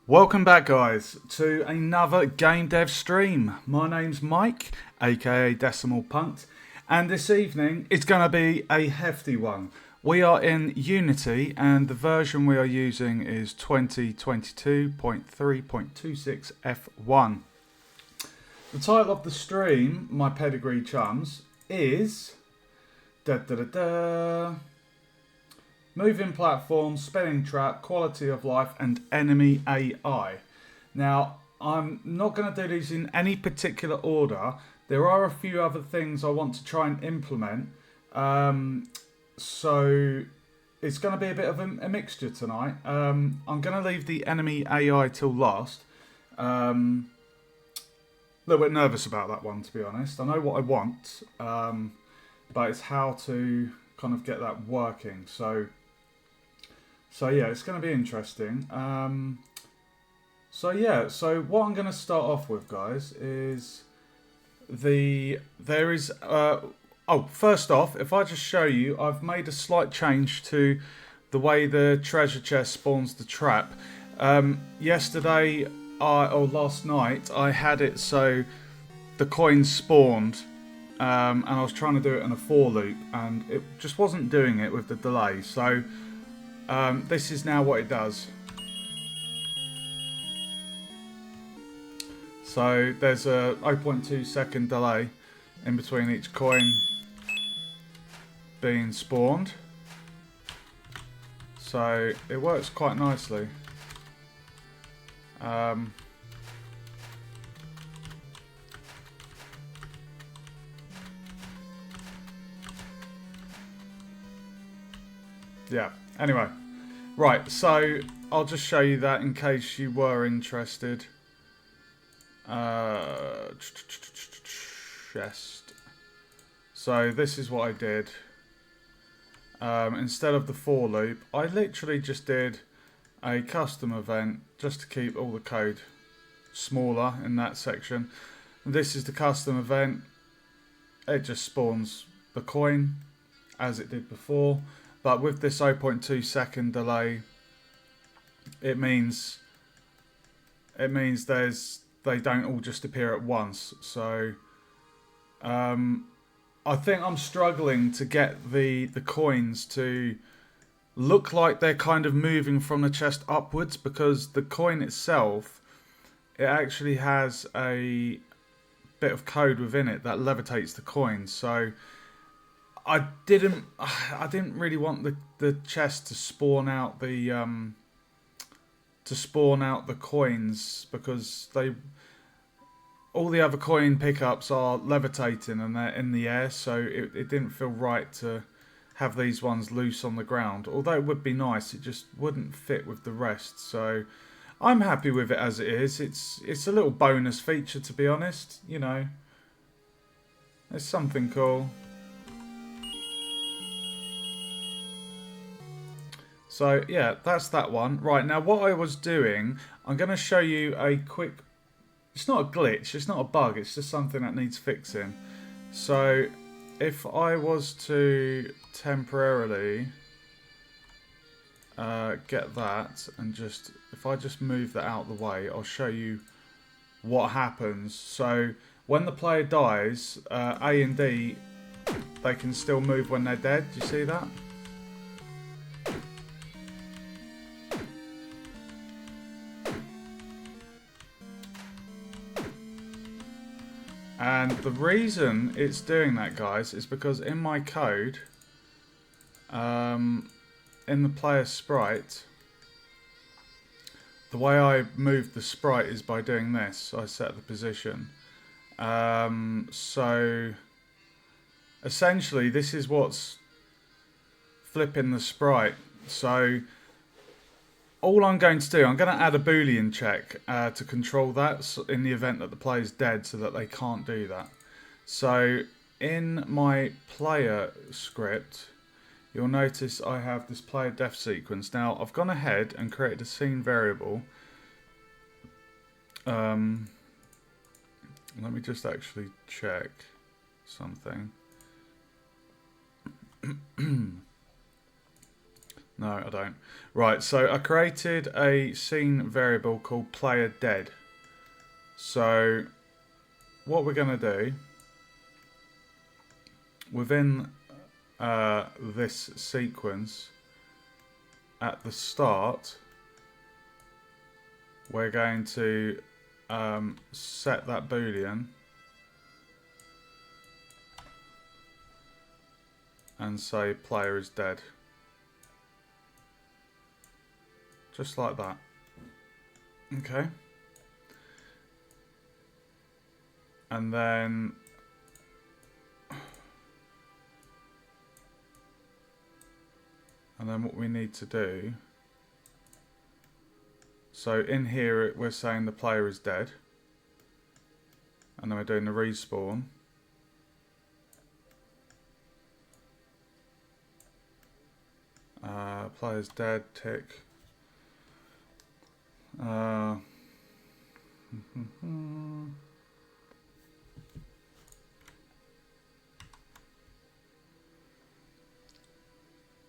Welcome back, guys, to another game dev stream. My name's Mike, aka Decimal Punt, and this evening it's going to be a hefty one. We are in Unity, and the version we are using is 2022.3.26 F1. The title of the stream, my pedigree chums, is moving platform, spinning trap, quality of life, and enemy AI. Now, I'm not going to do these in any particular order. There are a few other things I want to try and implement. So it's going to be a bit of a mixture tonight. I'm going to leave the enemy AI till last. A little bit nervous about that one, to be honest. I know what I want, but it's how to kind of get that working. So yeah, it's going to be interesting. So what I'm going to start off with, guys, is first off, if I just show you, I've made a slight change to the way the treasure chest spawns the trap. Last night, I had it so the coins spawned, and I was trying to do it in a for loop, and it just wasn't doing it with the delay. So this is now what it does. So there's a 0.2 second delay in between each coin being spawned. So it works quite nicely. Yeah, anyway. Right, so I'll just show you that in case you were interested. Chest. So this is what I did. Instead of the for loop, I literally just did a custom event just to keep all the code smaller in that section. This is the custom event. It just spawns the coin as it did before, but with this 0.2 second delay, it means they don't all just appear at once. So I think I'm struggling to get the coins to look like they're kind of moving from the chest upwards, because the coin itself, it actually has a bit of code within it that levitates the coin. So I didn't really want the chest to spawn out the coins, because all the other coin pickups are levitating and they're in the air, so it didn't feel right to have these ones loose on the ground. Although it would be nice, it just wouldn't fit with the rest. So I'm happy with it as it is. It's a little bonus feature, to be honest. You know, it's something cool. So yeah, that's that one. Right, now what I was doing, I'm going to show you a quick... It's not a glitch, it's not a bug, it's just something that needs fixing. So if I was to temporarily get that, and if I just move that out of the way, I'll show you what happens. So when the player dies, A and D, they can still move when they're dead. Do you see that? And the reason it's doing that, guys, is because in my code, in the player sprite, the way I move the sprite is by doing this. I set the position. So essentially, this is what's flipping the sprite. So all I'm going to do, I'm going to add a Boolean check to control that in the event that the player's dead, so that they can't do that. So in my player script, you'll notice I have this player death sequence. Now I've gone ahead and created a scene variable. Let me just actually check something. No, I don't. Right, so I created a scene variable called player dead. So what we're going to do within this sequence at the start, we're going to set that boolean and say player is dead. Just like that. Okay. And then what we need to do, so in here we're saying the player is dead, and then we're doing the respawn. Player's dead, tick.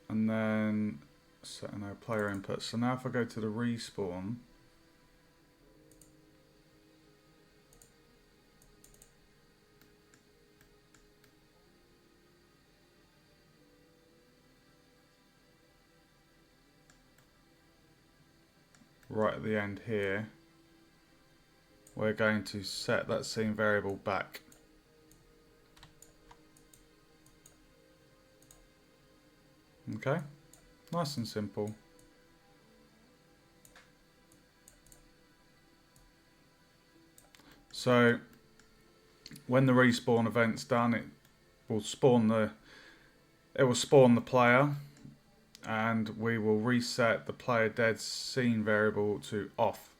And then setting our player input. So now if I go to the respawn, right at the end here, we're going to set that scene variable back. Okay, nice and simple. So when the respawn event's done, it will spawn the player, and we will reset the player dead scene variable to off.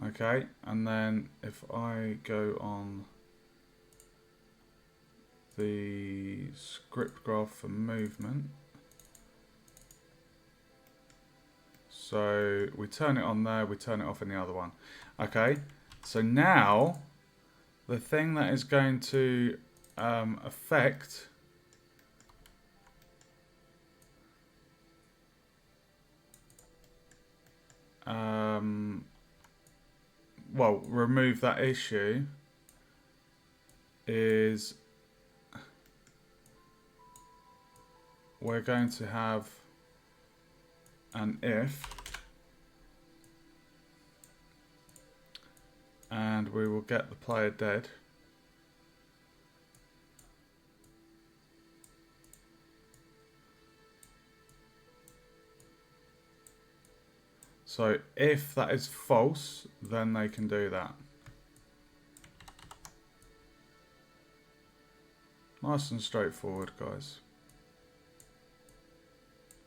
Okay, and then if I go on the script graph for movement, so we turn it on there, we turn it off in the other one. Okay, so now the thing that is going to affect well, remove that issue is we're going to have an if, and we will get the player dead. So if that is false, then they can do that. Nice and straightforward, guys.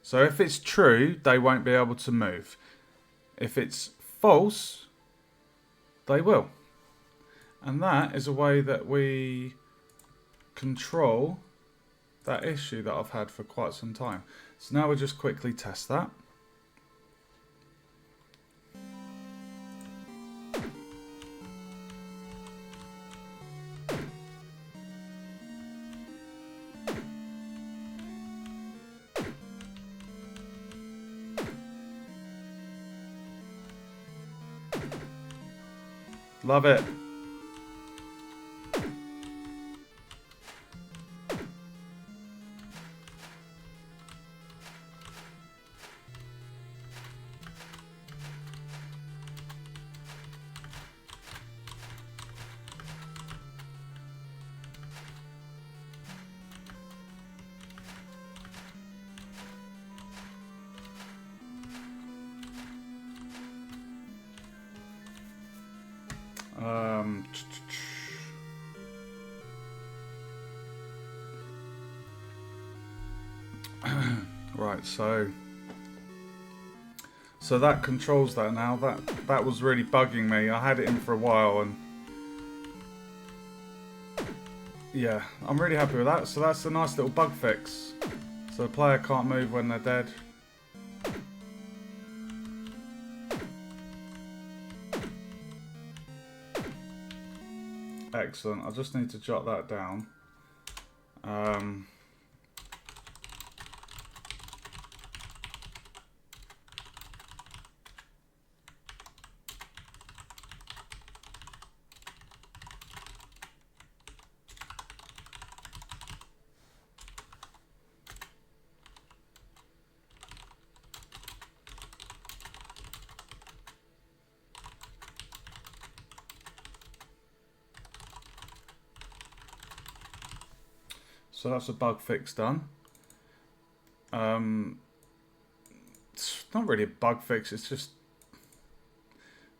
So if it's true, they won't be able to move. If it's false, they will. And that is a way that we control that issue that I've had for quite some time. So now we'll just quickly test that. Love it. Right, so that controls that now. That was really bugging me. I had it in for a while, and yeah, I'm really happy with that. So that's a nice little bug fix. So the player can't move when they're dead. Excellent. I just need to jot that down. So that's a bug fix done. It's not really a bug fix, it's just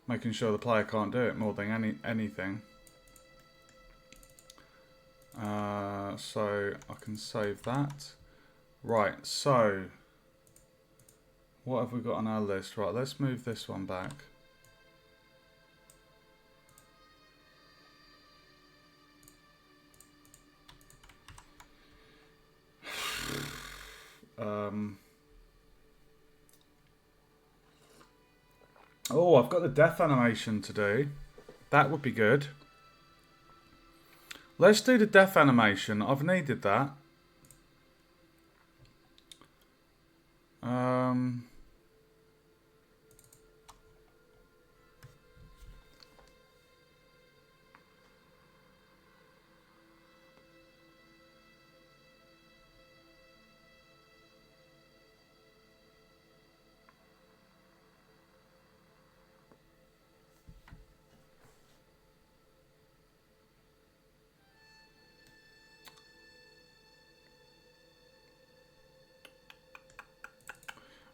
making sure the player can't do it more than anything. So I can save that. Right, so what have we got on our list? Right, let's move this one back. Oh, I've got the death animation to do. That would be good. Let's do the death animation. I've needed that.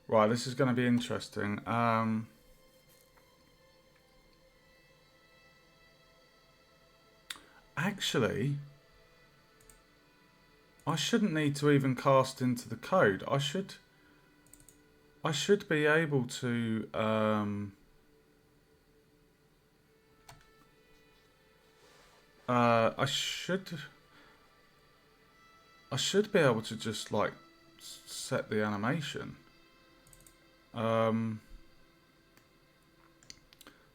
Right, this is going to be interesting. Actually, I shouldn't need to even cast into the code. I should be able to I should be able to just like set the animation.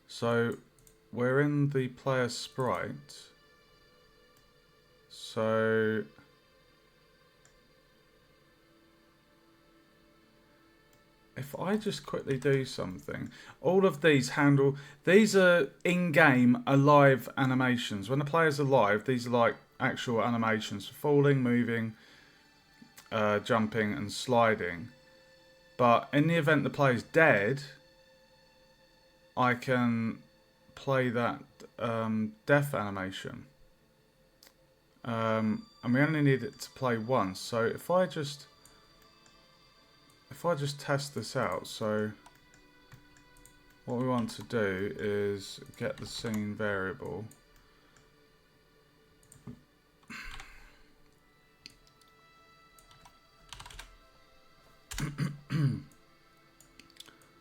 So we're in the player sprite. So if I just quickly do something, all of these these are in-game alive animations. When the player's alive, these are like actual animations for falling, moving, jumping and sliding. But in the event the player's dead, I can play that death animation. And we only need it to play once. So if I just test this out, so what we want to do is get the scene variable.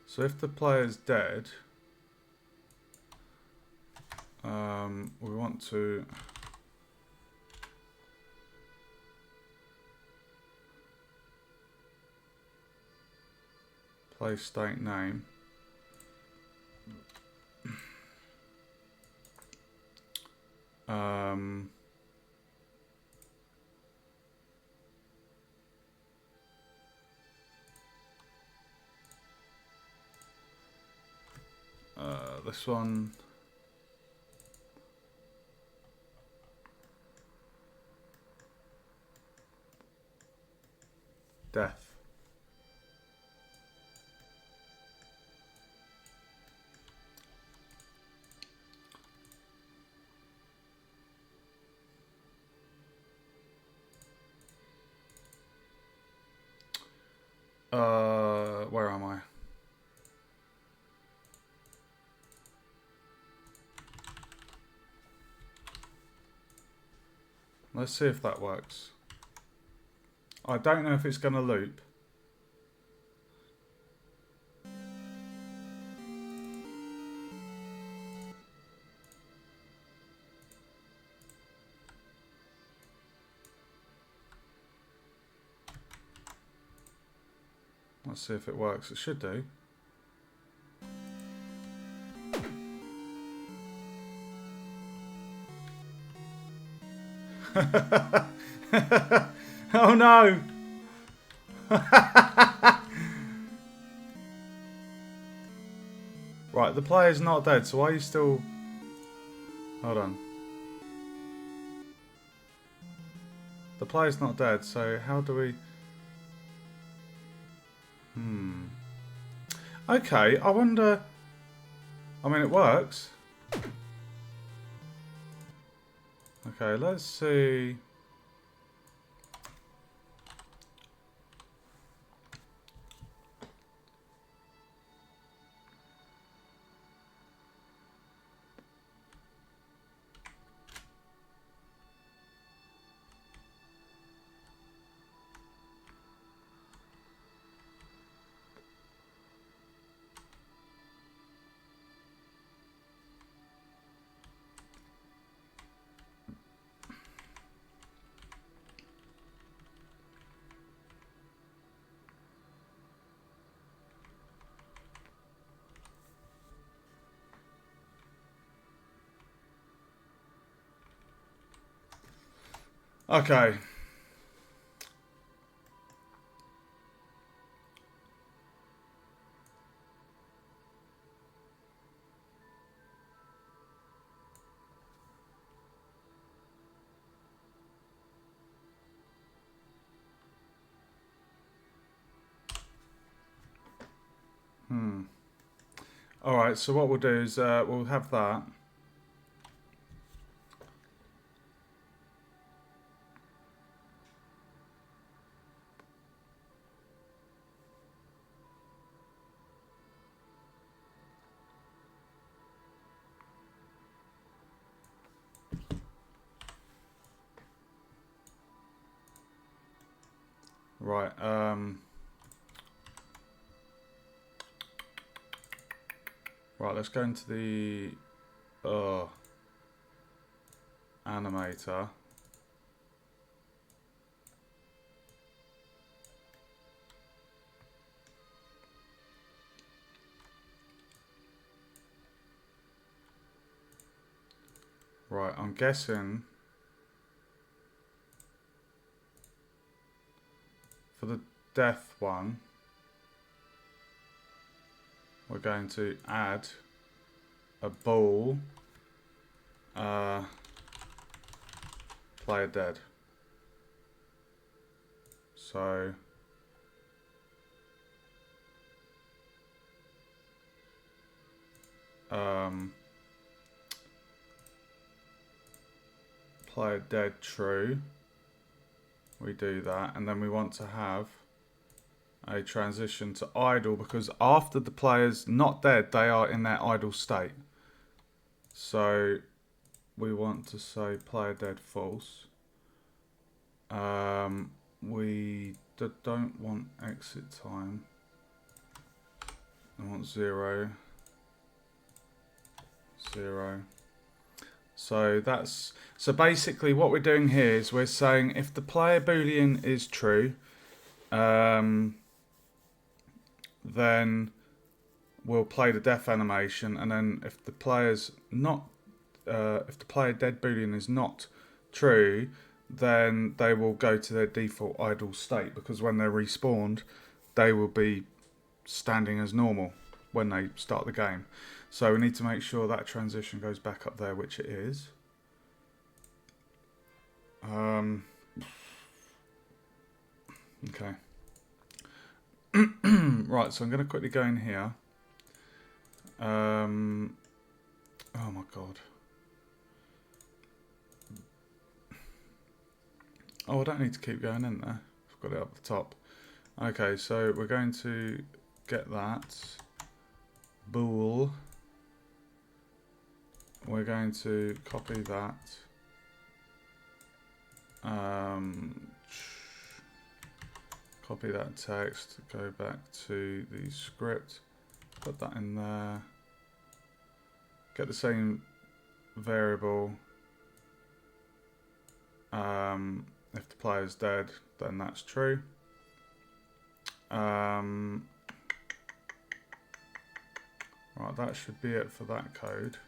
So if the player's dead, we want to play state name. This one. Death. Where am I? Let's see if that works. I don't know if it's going to loop. Let's see if it works. It should do. Oh no! Right, the player's not dead, so why are you still... Hold on. The player's not dead, so how do we... Okay, I wonder... I mean, it works. Okay, let's see... Okay. Alright, so what we'll do is we'll have that. Right, right, let's go into the animator. Right, I'm guessing for the death one, we're going to add a ball, player dead. So player dead true. We do that, and then we want to have a transition to idle, because after the player's not dead, they are in their idle state. So we want to say player dead false. We don't want exit time. I want 0, 0. So basically what we're doing here is we're saying if the player boolean is true, then we'll play the death animation, and then if the player's not, if the player dead boolean is not true, then they will go to their default idle state, because when they're respawned, they will be standing as normal when they start the game. So we need to make sure that transition goes back up there, which it is. Okay. Right, so I'm going to quickly go in here. Oh my god. Oh, I don't need to keep going in there. I've got it up the top. Okay, so we're going to get that bool. We're going to copy that. Copy that text, go back to the script, put that in there, get the same variable. If the player's dead, then that's true. Right, that should be it for that code.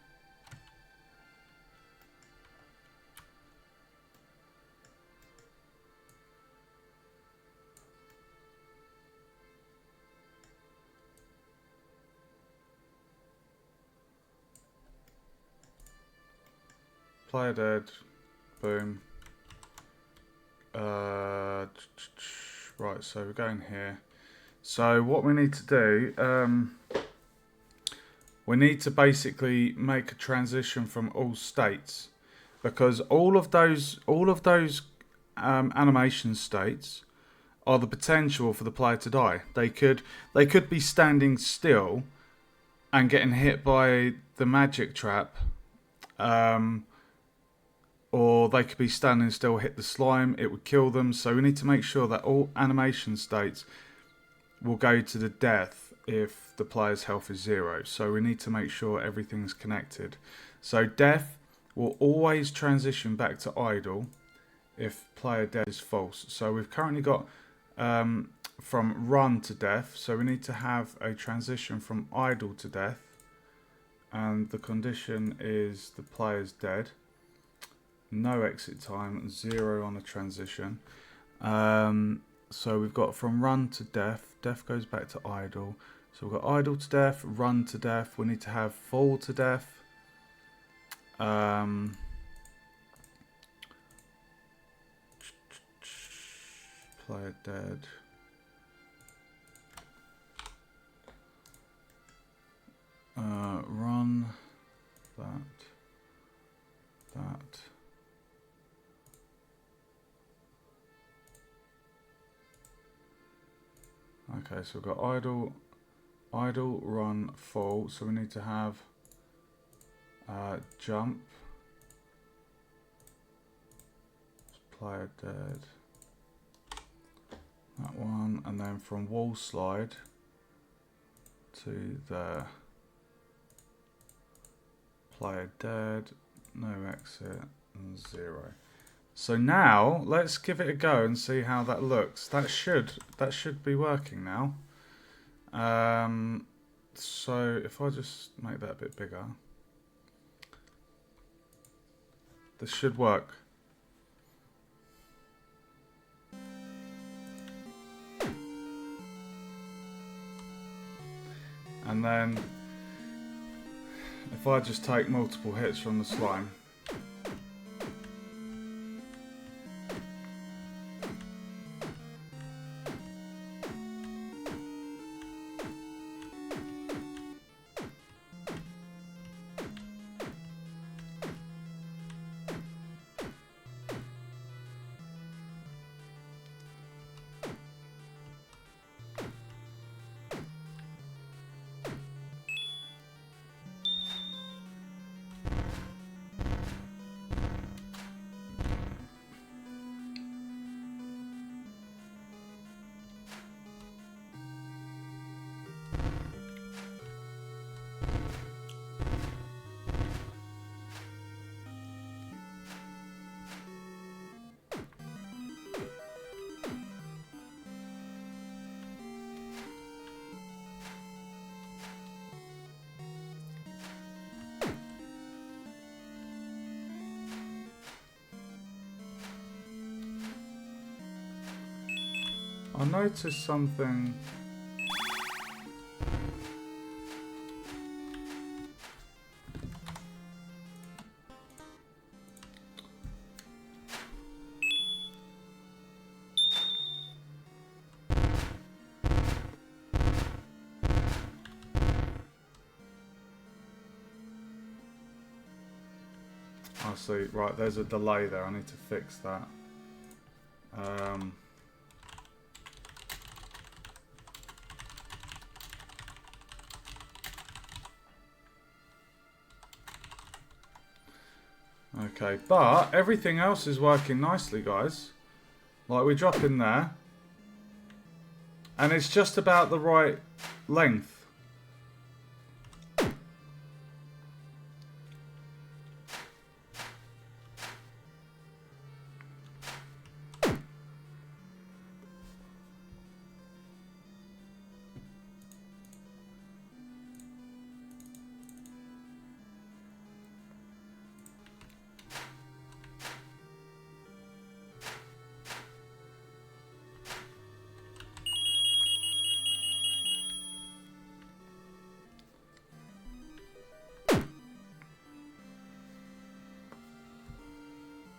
Player dead, boom. Right, so we're going here. So what we need to do, we need to basically make a transition from all states, because all of those animation states are the potential for the player to die. They could be standing still and getting hit by the magic trap, or they could be standing still, hit the slime, it would kill them. So we need to make sure that all animation states will go to the death if the player's health is 0. So we need to make sure everything's connected. So death will always transition back to idle if player death is false. So we've currently got from run to death, so we need to have a transition from idle to death, and the condition is the player's dead. no exit time, 0 on the transition. So we've got from run to death. Death goes back to idle. So we've got idle to death, run to death. We need to have fall to death. Player dead. Run. That. Okay, so we've got idle, run, fall. So we need to have jump. Player dead. That one, and then from wall slide to the player dead, no exit, and 0. So now let's give it a go and see how that looks. That should be working now. So if I just make that a bit bigger, this should work. And then if I just take multiple hits from the slime, I noticed something. I see. Right, there's a delay there. I need to fix that. Okay, but everything else is working nicely, guys. Like, we drop in there, and it's just about the right length.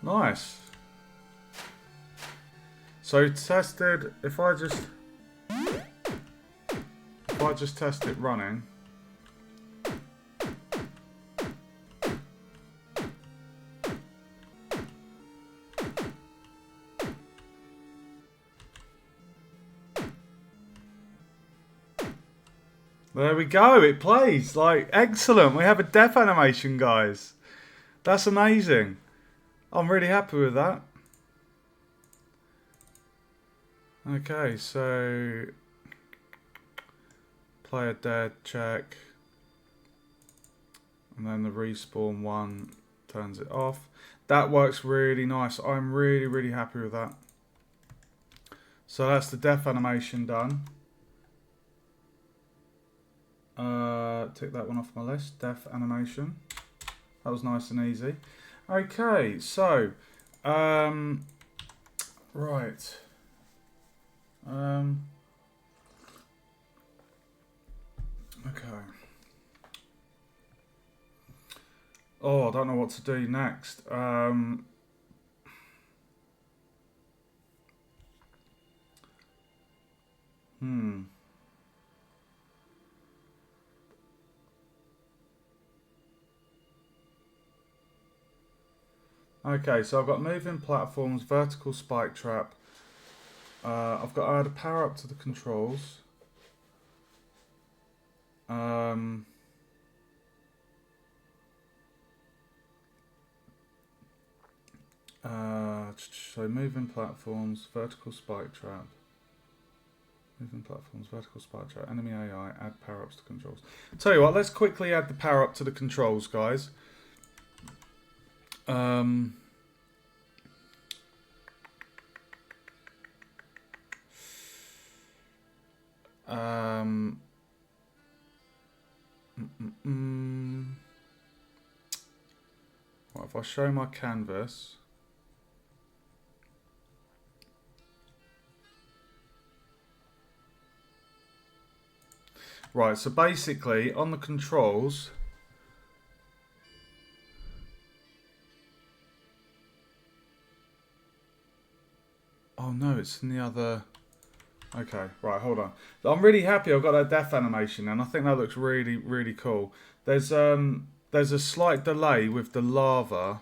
Nice. So tested, if I just test it running. There we go, it plays. Like, excellent. We have a death animation, guys. That's amazing. I'm really happy with that. Okay, so player dead, check. And then the respawn one turns it off. That works really nice. I'm really, really happy with that. So that's the death animation done. Tick that one off my list. Death animation. That was nice and easy. Okay, so, right. Okay. Oh, I don't know what to do next. Hmm. Okay, so I've got moving platforms, vertical spike trap. I've got to add a power up to the controls. So moving platforms, vertical spike trap. Moving platforms, vertical spike trap, enemy AI, add power ups to controls. Tell you what, let's quickly add the power up to the controls, guys. Um, um, What if I show my canvas? Right, so basically on the controls, oh no, it's in the other. Okay, right, hold on. I'm really happy I've got that death animation, and I think that looks really, really cool. There's a slight delay with the lava.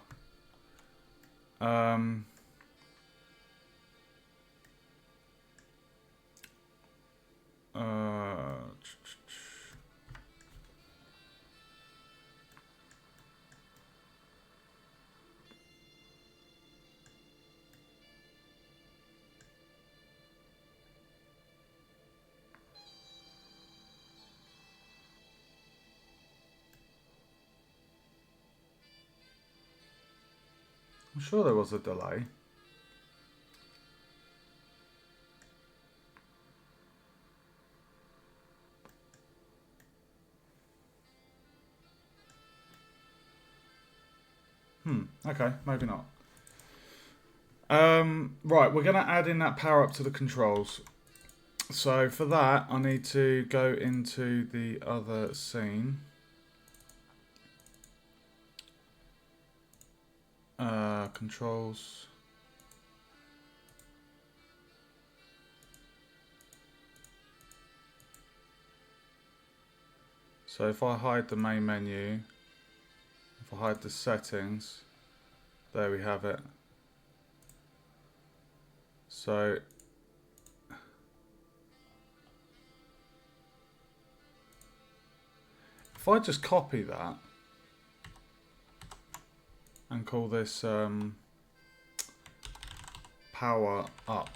I'm sure there was a delay. Okay, maybe not. Right, we're going to add in that power up to the controls. So for that, I need to go into the other scene. Controls. So if I hide the main menu, if I hide the settings, there we have it. So if I just copy that and call this power up,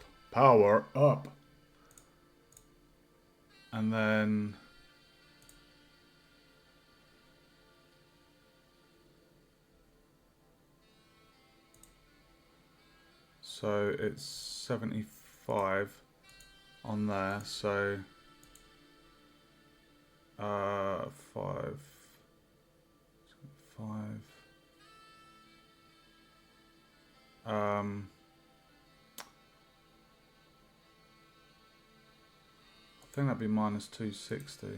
and then so it's 75 on there, so 5, 5. I think that'd be minus 260. Is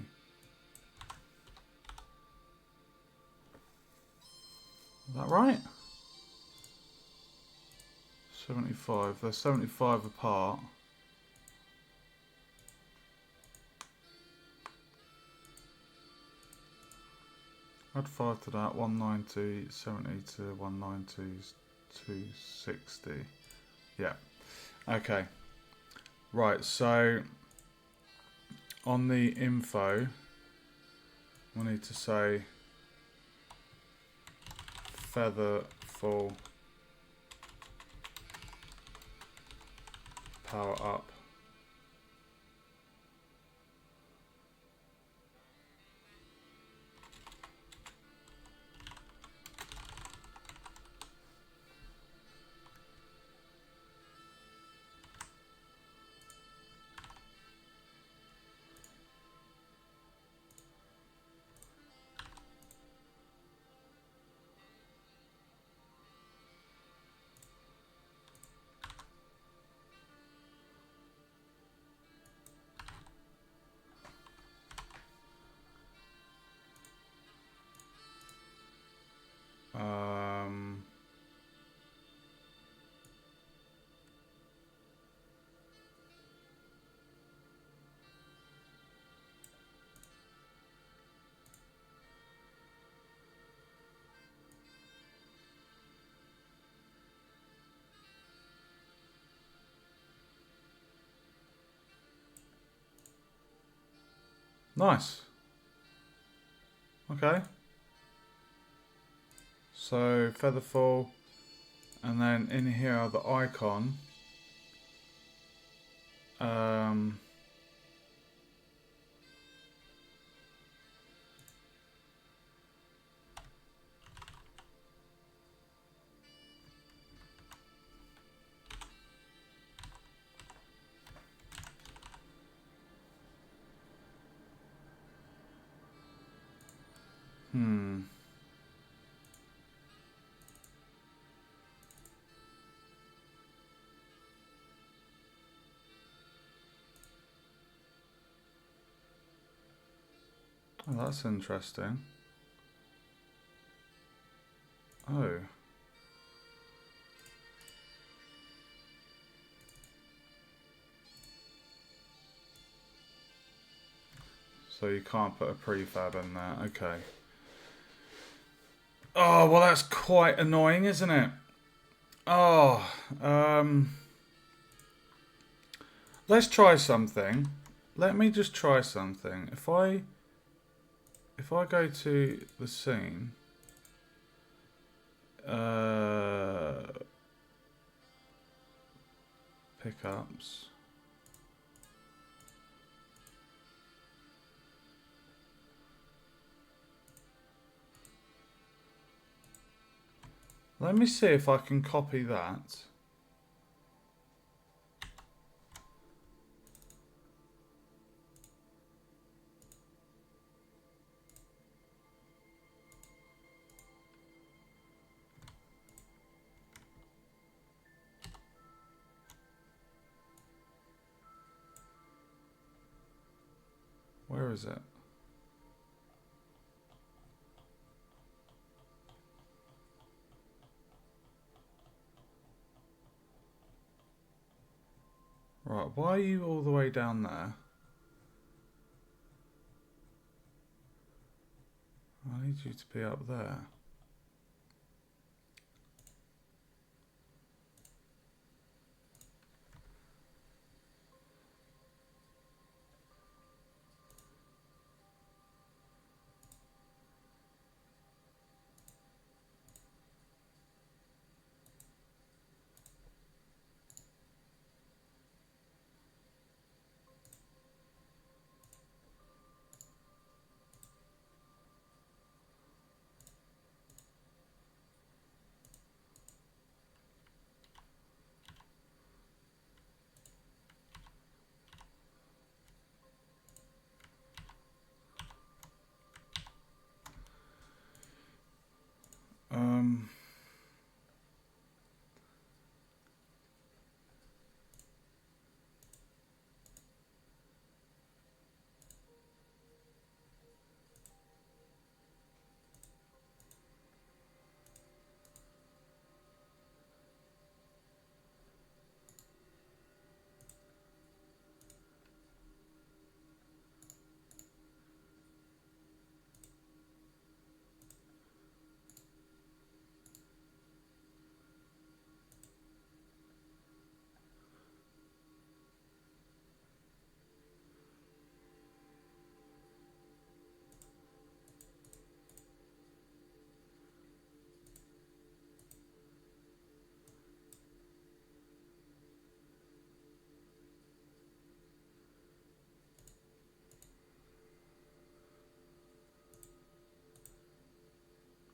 that right? 75. They're 75 apart. Add 5 to that. 190, 70 to 190 is 260. Yeah. Okay. Right, so on the info, we need to say feather full power up. Nice. Okay. So Featherfall, and then in here the icon. Oh, that's interesting. Oh. So you can't put a prefab in there. Okay. Oh, well, that's quite annoying, isn't it? Oh, let's try something. Let me just try something. If I go to the scene, pickups. Let me see if I can copy that. Where is it? Right, why are you all the way down there? I need you to be up there. Um...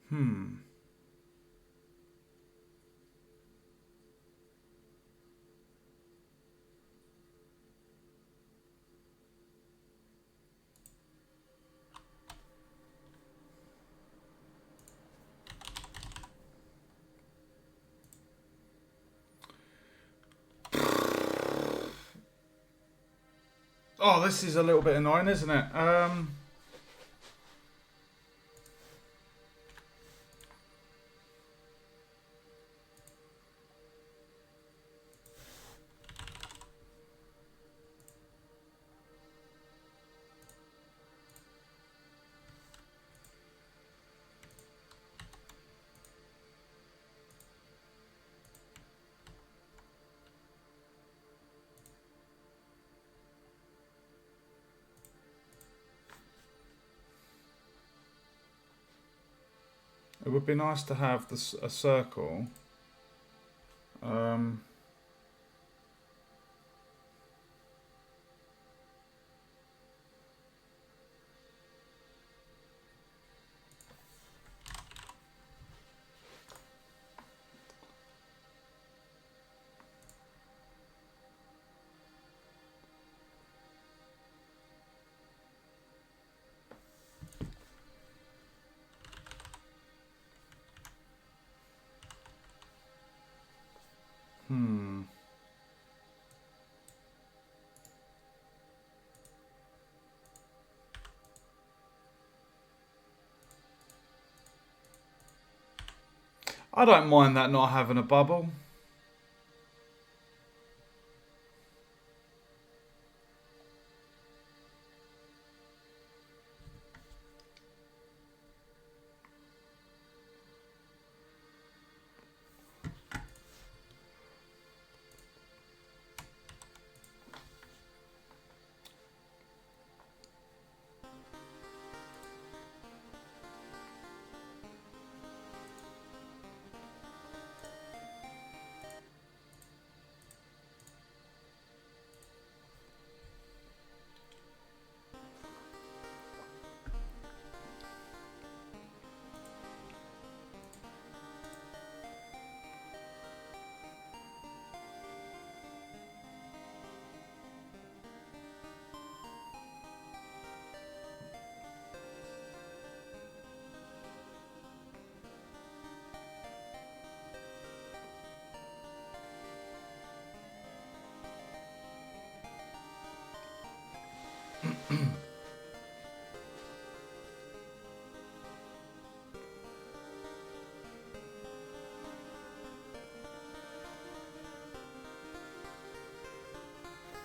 Hmm. Oh, this is a little bit annoying, isn't it? It would be nice to have a circle. I don't mind that not having a bubble.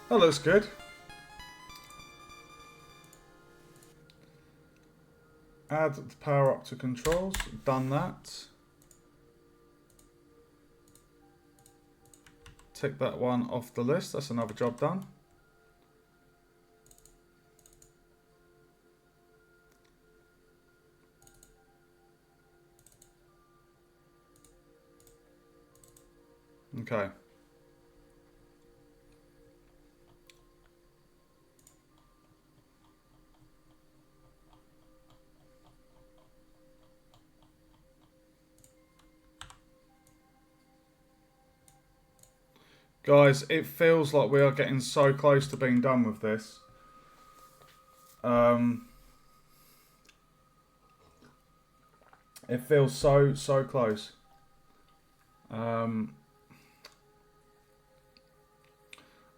That looks good. Add the power up to controls. Done that. Tick that one off the list. That's another job done. Okay. Guys, it feels like we are getting so close to being done with this. It feels so close.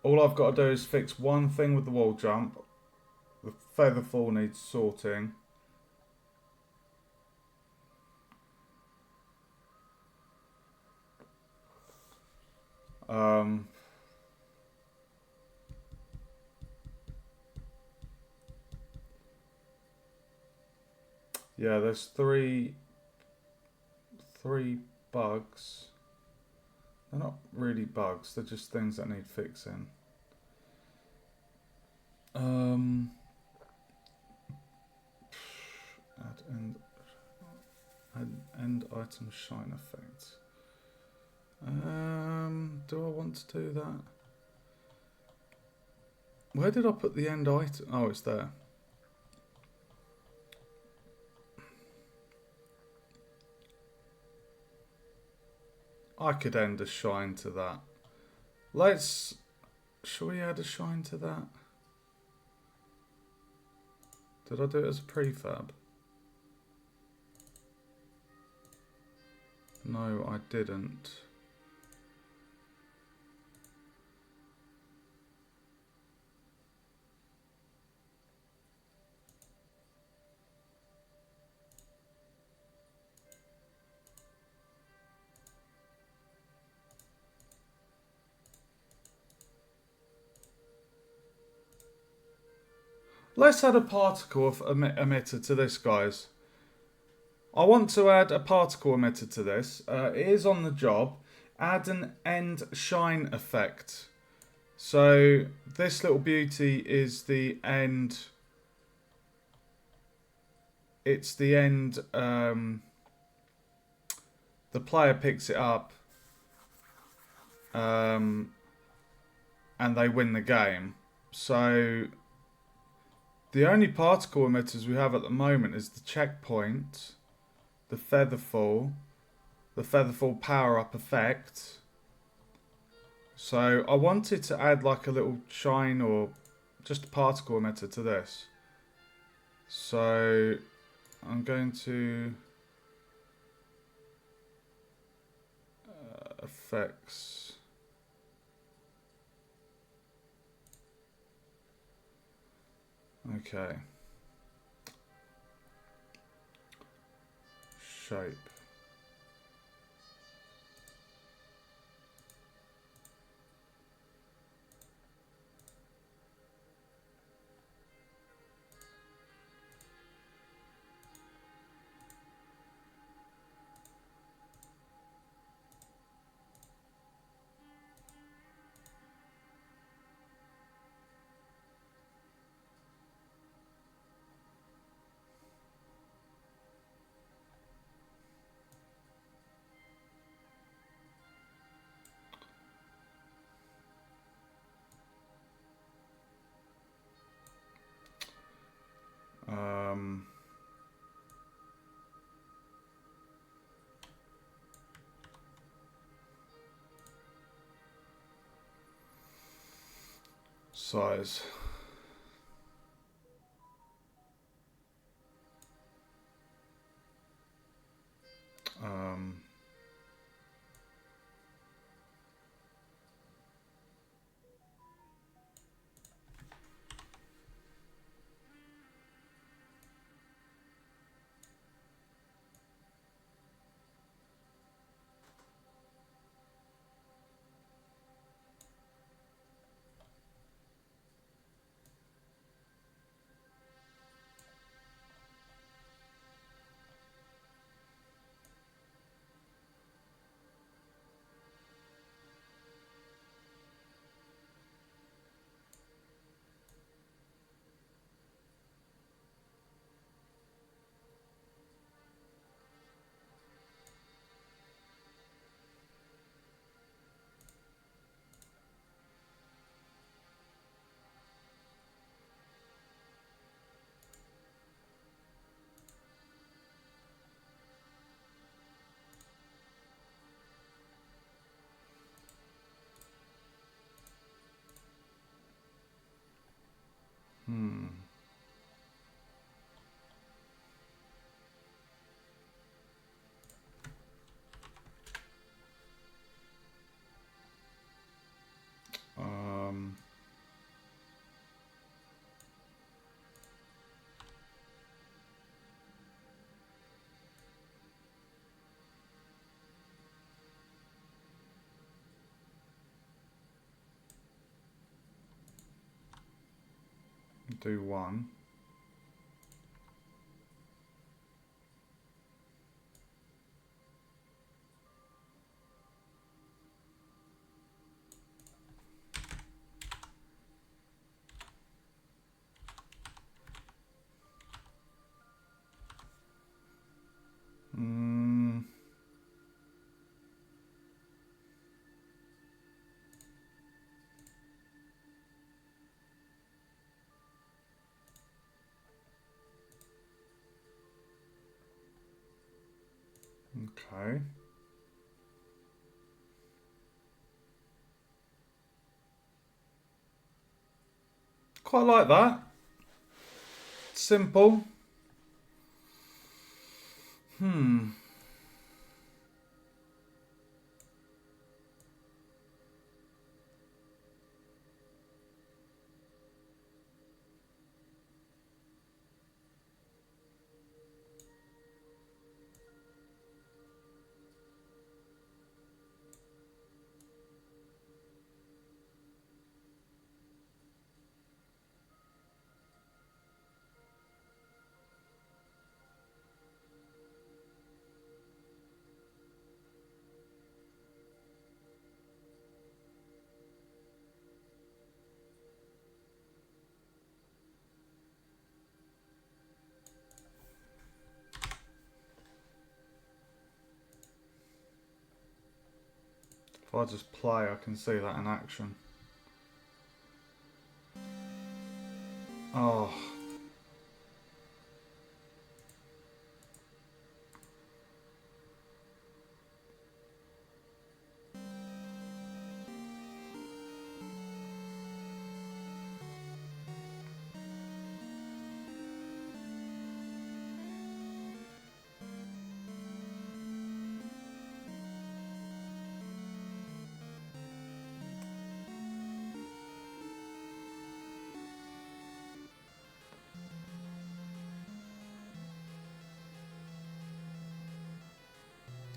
All I've got to do is fix one thing with the wall jump. The feather fall needs sorting. Yeah, there's three bugs. They're not really bugs, they're just things that need fixing. Add end item shine effect. Do I want to do that? Where did I put the end item? Oh, it's there. I could end a shine to that. Shall we add a shine to that? Did I do it as a prefab? No, I didn't. Let's add a particle emitter to this, guys. I want to add a particle emitter to this. It is on the job. Add an end shine effect. So this little beauty is the end. It's the end. the player picks it up and they win the game. So the only particle emitters we have at the moment is the checkpoint, the featherfall power-up effect. So I wanted to add like a little shine or just a particle emitter to this. So I'm going to effects. Okay. Shape. Size. Do one. Okay. Quite like that. Simple. If I just play, I can see that in action. Oh.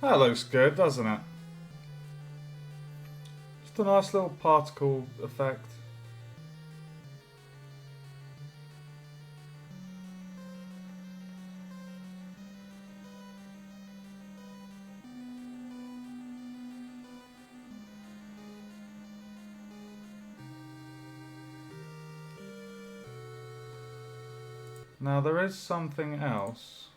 That looks good, doesn't it? Just a nice little particle effect. Now there is something else.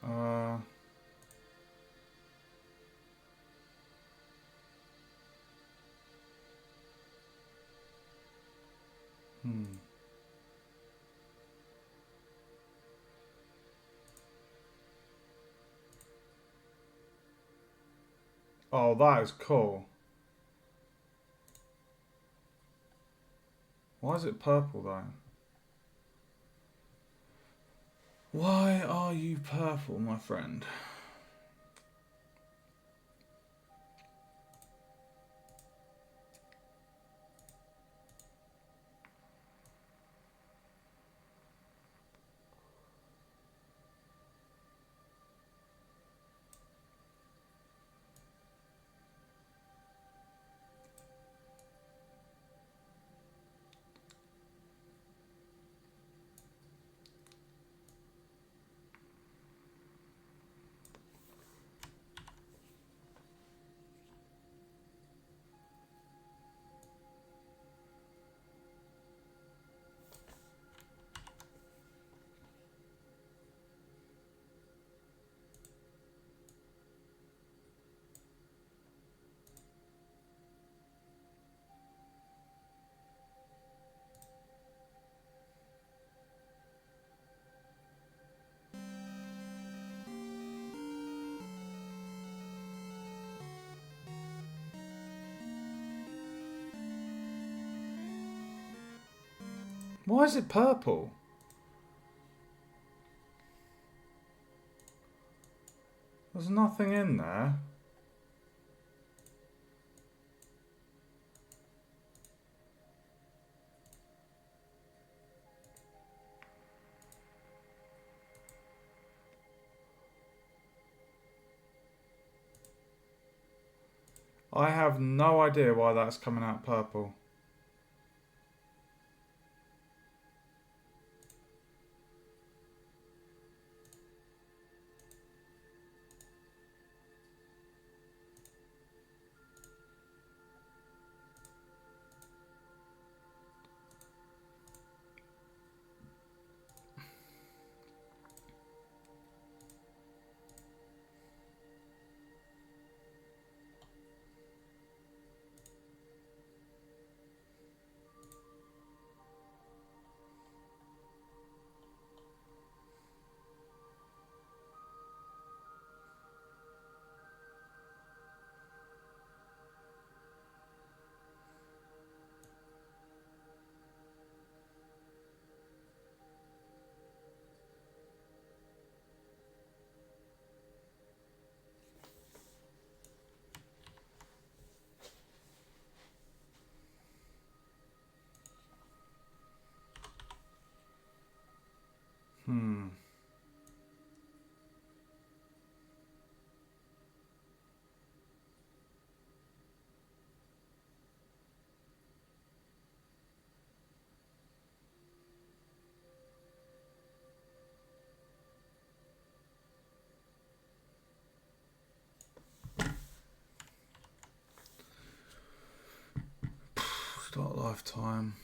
Uh, hmm. Oh, that is cool. Why is it purple though? Why are you purple, my friend? Why is it purple? There's nothing in there. I have no idea why that's coming out purple. Start lifetime.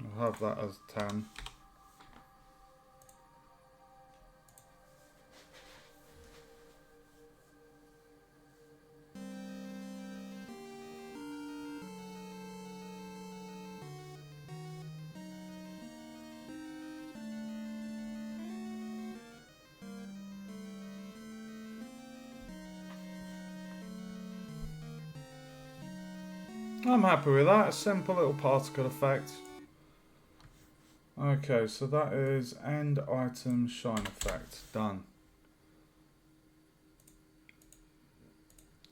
I'll have that as 10. I'm happy with that. A simple little particle effect. Okay, so that is end item shine effect. Done.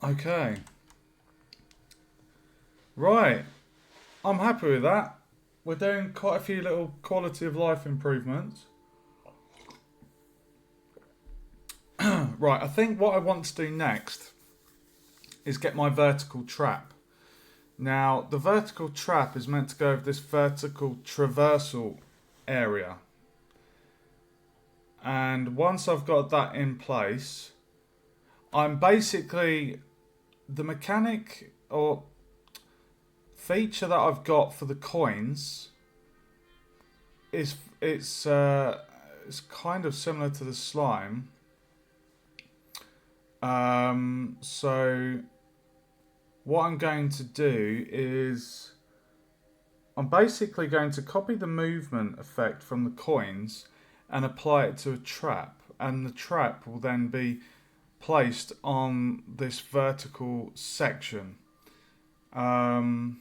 Okay. Right. I'm happy with that. We're doing quite a few little quality of life improvements. Right, I think what I want to do next is get my vertical trap. Now, the vertical trap is meant to go over this vertical traversal area. And once I've got that in place, I'm basically, the mechanic or feature that I've got for the coins is it's kind of similar to the slime. So what I'm going to do is I'm basically going to copy the movement effect from the coins and apply it to a trap, and the trap will then be placed on this vertical section. That's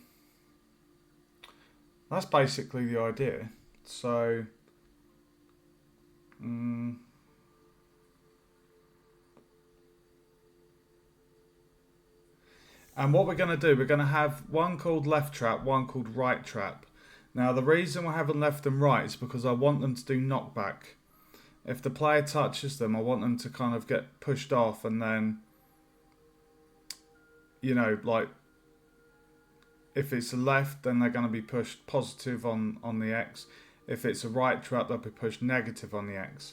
basically the idea. So and what we're going to do, we're going to have one called left trap, one called right trap. Now, the reason we're having left and right is because I want them to do knockback. If the player touches them, I want them to kind of get pushed off, and then, you know, like, if it's a left, then they're going to be pushed positive on the X. If it's a right trap, they'll be pushed negative on the X.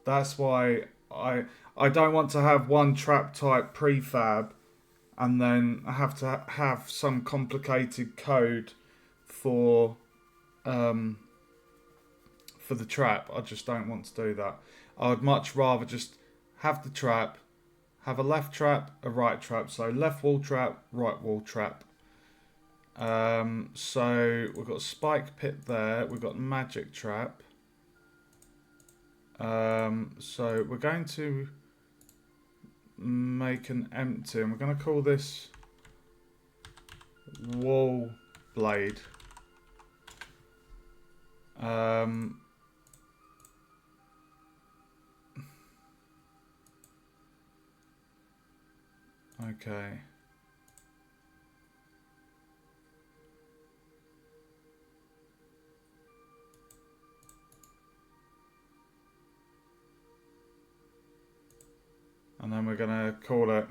That's why I don't want to have one trap type prefab and then I have to have some complicated code for the trap. I just don't want to do that. I would much rather just have the trap, have a left trap, a right trap. So left wall trap, right wall trap. So we've got spike pit there. We've got magic trap. So we're going to make an empty, and we're going to call this wall blade. Okay. And then we're going to call it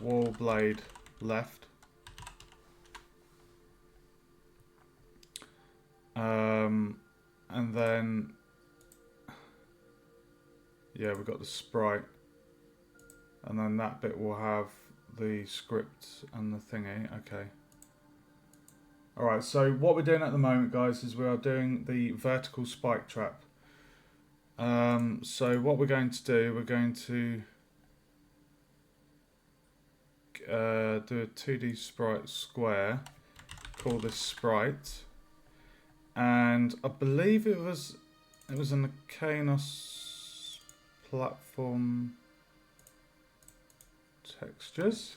wall blade left. And then, yeah, we've got the sprite. And then that bit will have the script and the thingy. Okay. Alright, so what we're doing at the moment, guys, is we are doing the vertical spike trap. So what we're going to do, we're going to do a 2D sprite square, call this sprite, and I believe it was in the Kanos platform textures,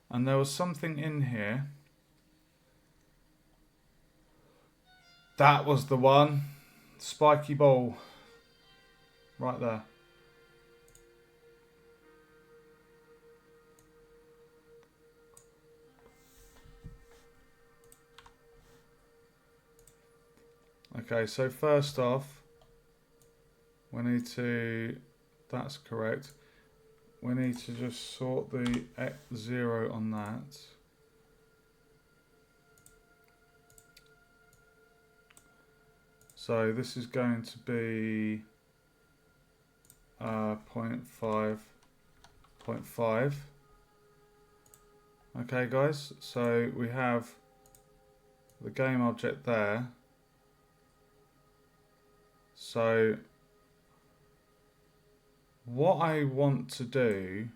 and there was something in here. That was the one. Spiky ball. Right there. Okay, so first off, we need to, that's correct. We need to just sort the X0 on that. So this is going to be 0.5, 0.5. Okay guys, so we have the game object there. So what I want to do,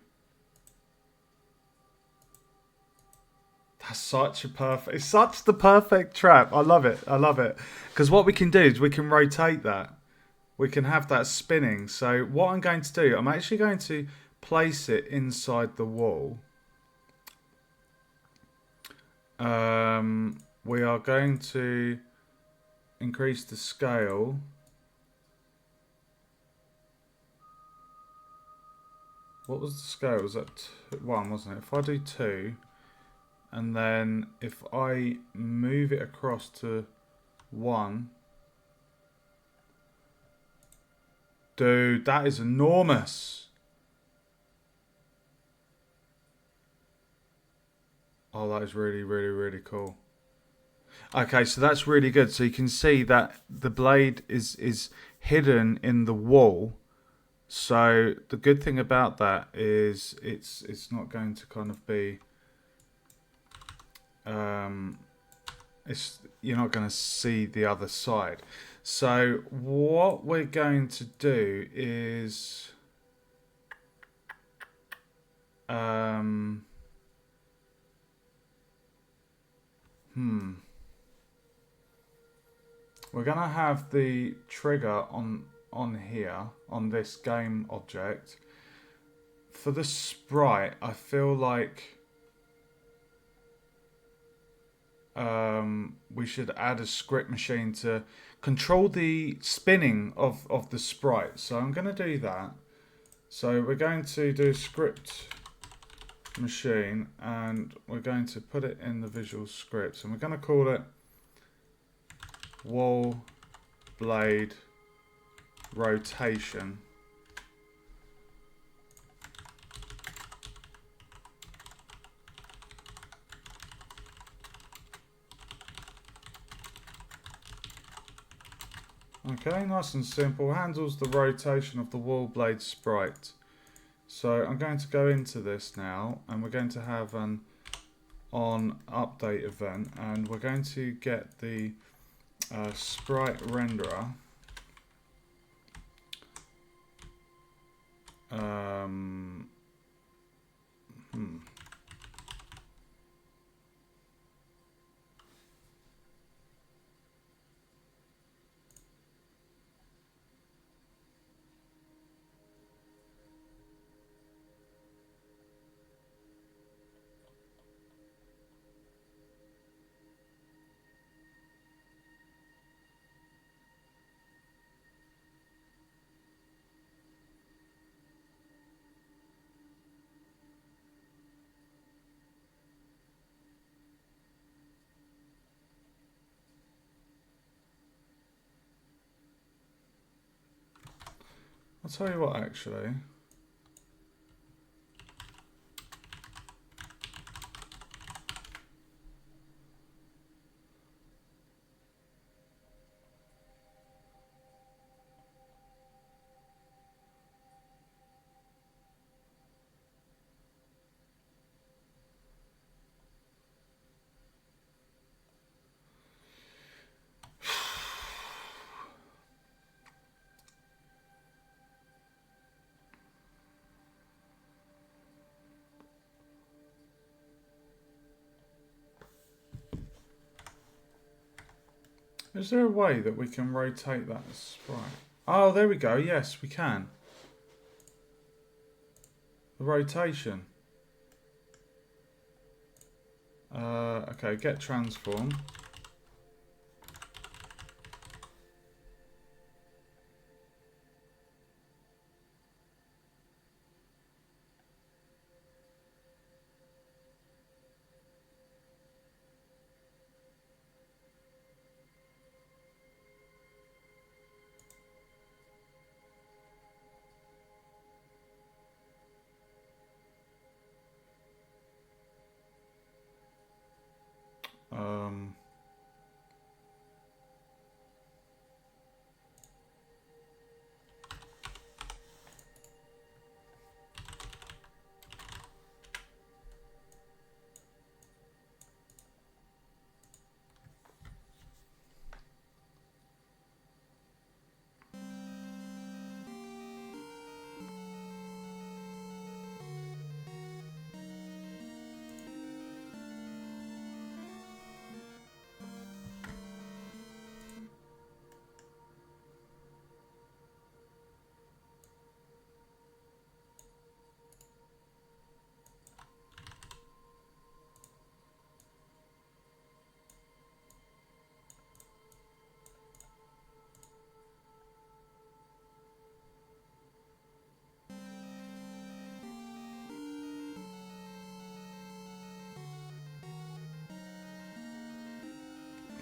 that's such a perfect, it's such the perfect trap. I love it. I love it. Because what we can do is we can rotate that. We can have that spinning. So what I'm going to do, I'm actually going to place it inside the wall. We are going to increase the scale. What was the scale? Was that 1, wasn't it? If I do 2, and then if I move it across to 1, dude, that is enormous. Oh, that is really, really, really cool. Okay, so that's really good. So you can see that the blade is hidden in the wall. So the good thing about that is it's not going to kind of be you're not going to see the other side. So what we're going to do is we're going to have the trigger on here on this game object. For the sprite, I feel like we should add a script machine to control the spinning of the sprite. So I'm going to do that. So we're going to do script machine and we're going to put it in the visual scripts and we're going to call it wall blade rotation. Okay, nice and simple. Handles the rotation of the wall blade sprite. So I'm going to go into this now and we're going to have an on update event and we're going to get the sprite renderer. I'll tell you what actually. Is there a way that we can rotate that sprite? Oh, there we go. Yes, we can. The rotation. Okay, get transform.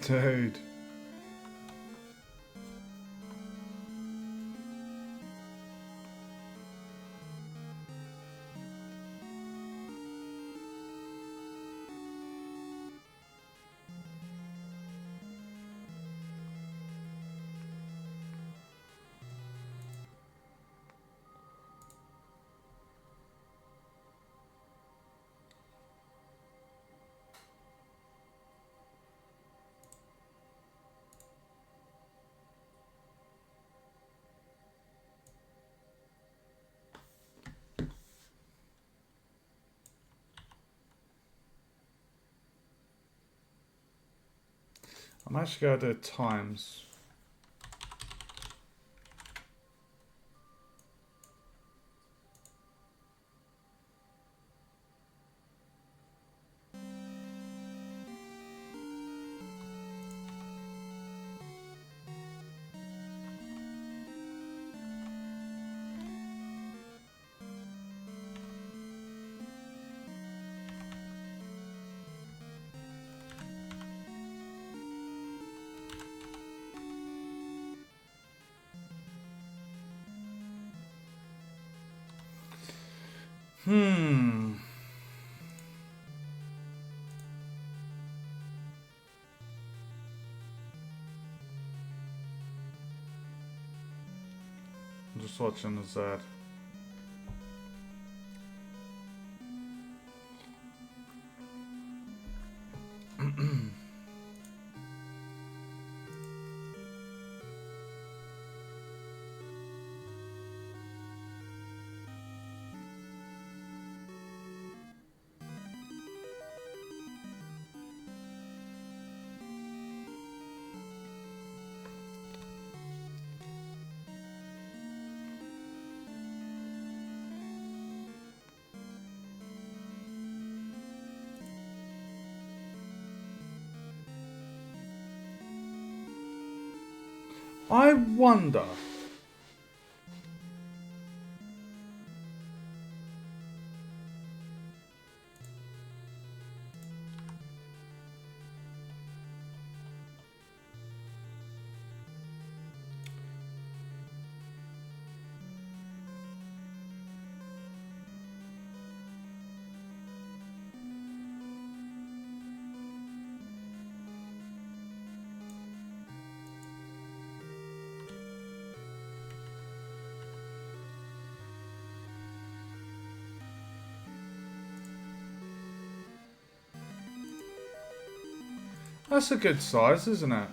Dude. I'm actually going to do times. I'm just watching the Z. I wonder. That's a good size, isn't it?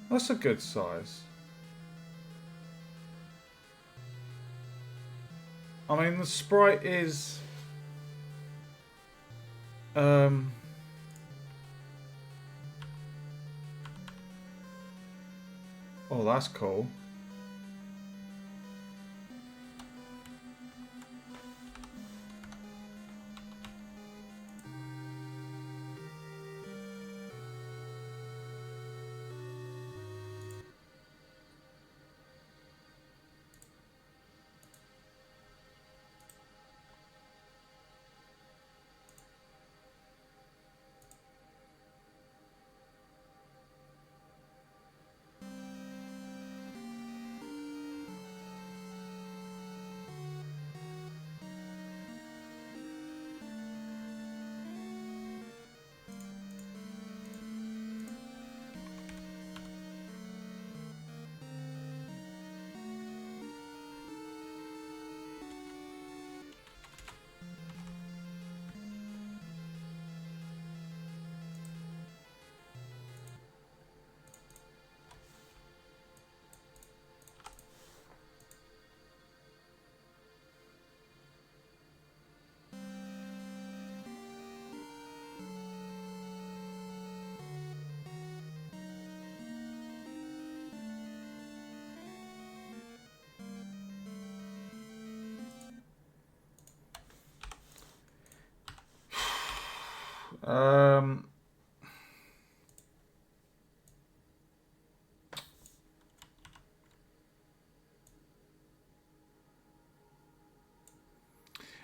That's a good size. I mean, the sprite is... Oh, that's cool.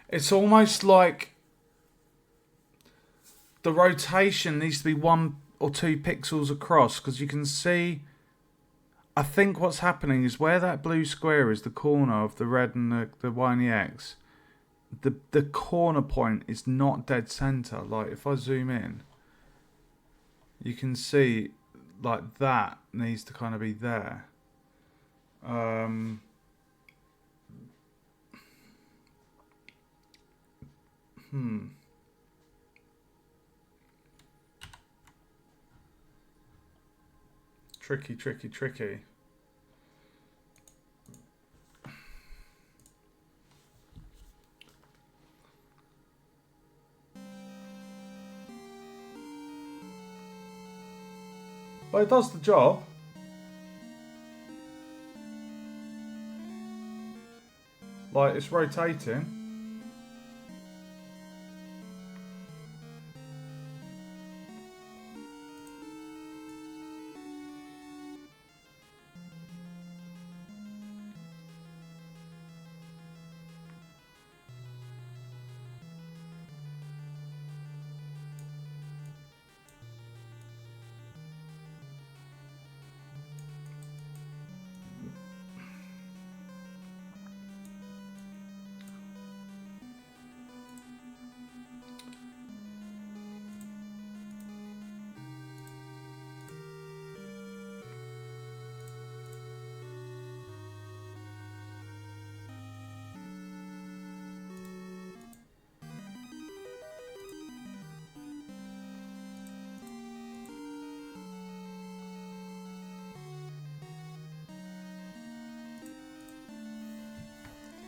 It's almost like the rotation needs to be 1 or 2 pixels across, because you can see, I think what's happening is where that blue square is, the corner of the red and the Y and the X, the corner point is not dead center. Like if I zoom in, you can see like that needs to kind of be there. Tricky, tricky, tricky. But it does the job. Like it's rotating.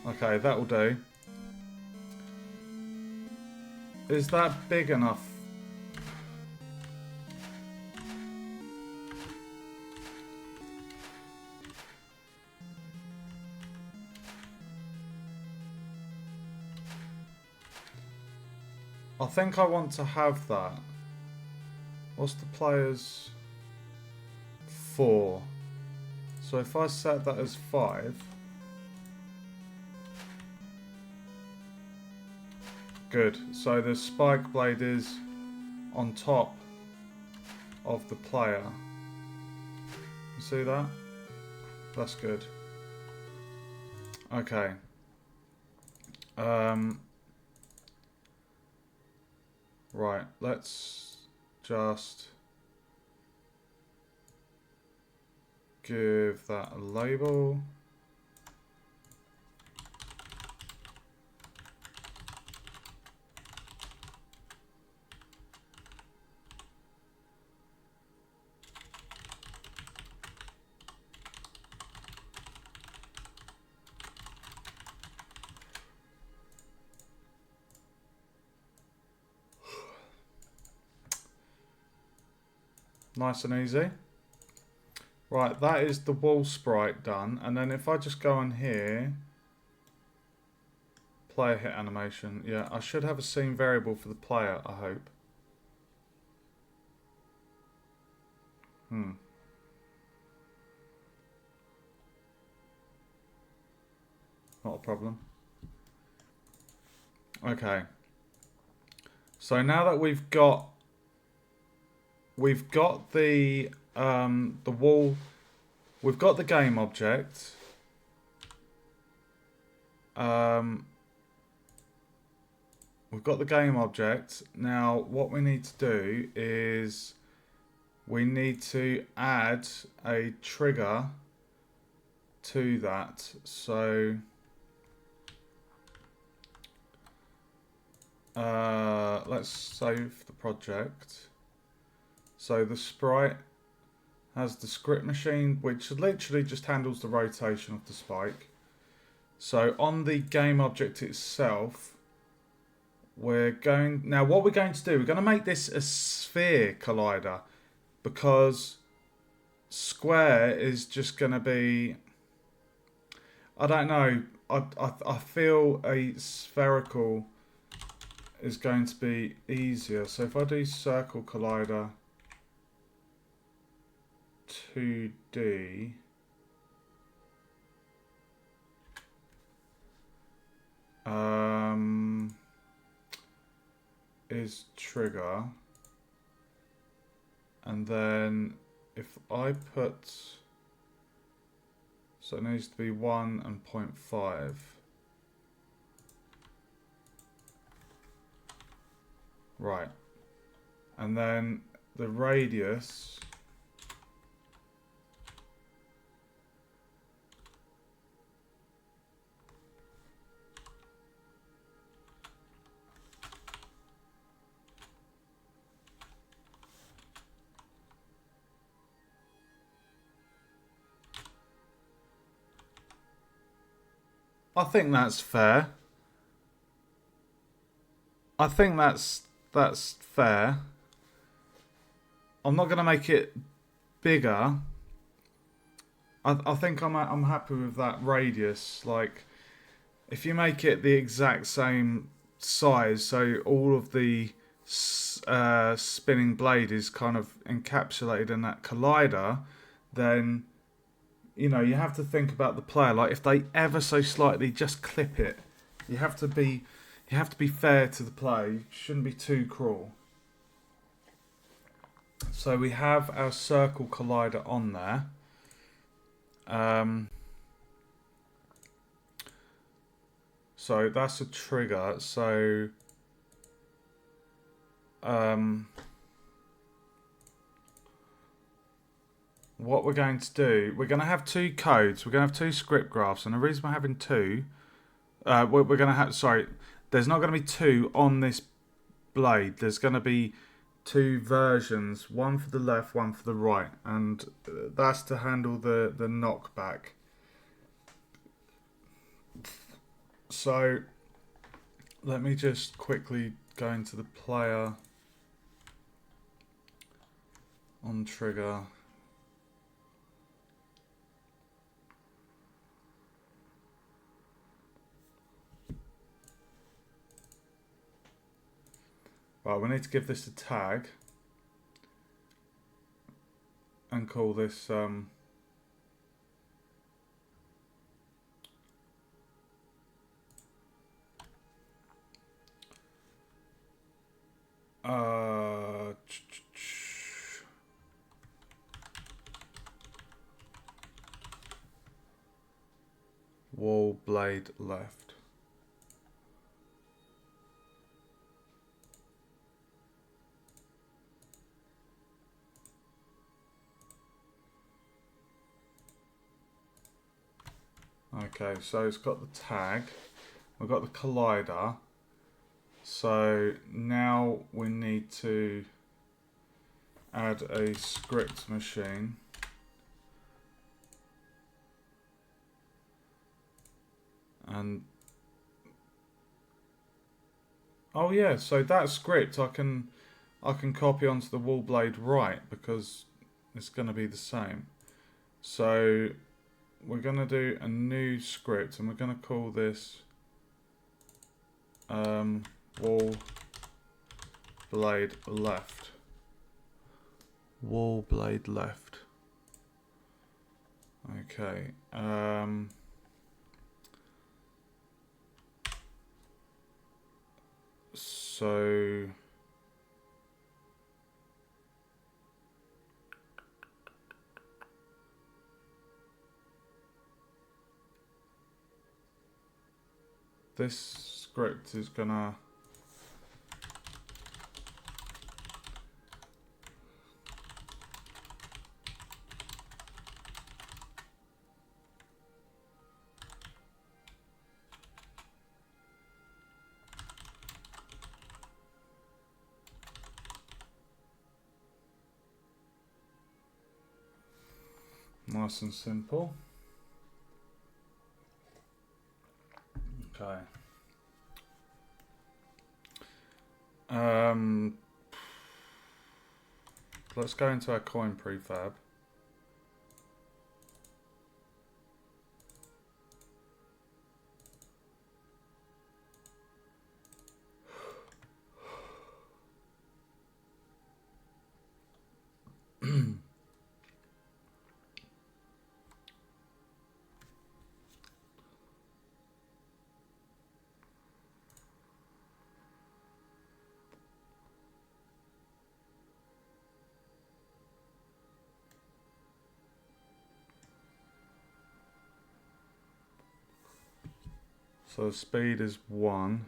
Okay, that'll do. Is that big enough? I think I want to have that. What's the players? 4. So if I set that as 5. Good. So the spike blade is on top of the player. You see that? That's good. Okay. Right. Let's just give that a label. Nice and easy. Right, that is the wall sprite done. And then if I just go on here, player hit animation. Yeah, I should have a scene variable for the player, I hope. Not a problem. Okay. So now that we've got the wall, we've got the game object. We've got the game object. Now what we need to do is we need to add a trigger to that. So let's save the project. So the sprite has the script machine, which literally just handles the rotation of the spike. So on the game object itself, we're going, now what we're going to do, we're going to make this a sphere collider, because square is just going to be, I don't know, I feel a spherical is going to be easier. So if I do Circle Collider 2D, is trigger, and then if I put, so it needs to be 1 and 0.5. Right, and then the radius I think that's fair. I think that's fair. I'm not going to make it bigger. I think I'm happy with that radius. Like, if you make it the exact same size, so all of the spinning blade is kind of encapsulated in that collider, then you know you have to think about the player. Like, if they ever so slightly just clip it, you have to be fair to the player. You shouldn't be too cruel. So we have our circle collider on there. So that's a trigger. So what we're going to do, we're going to have two codes. We're going to have two script graphs, and the reason we're having two, we're going to have, sorry, there's not going to be two on this blade. There's going to be two versions, one for the left, one for the right, and that's to handle the knockback. So let me just quickly go into the player on trigger. Right, we need to give this a tag and call this wall blade left. Okay, so it's got the tag, we've got the collider, so now we need to add a script machine. And oh yeah, so that script I can copy onto the wall blade right, because it's going to be the same. So we're going to do a new script, and we're going to call this wall blade left. Wall blade left. Okay. So this script is gonna nice and simple. Okay. Let's go into our coin prefab. So speed is 1.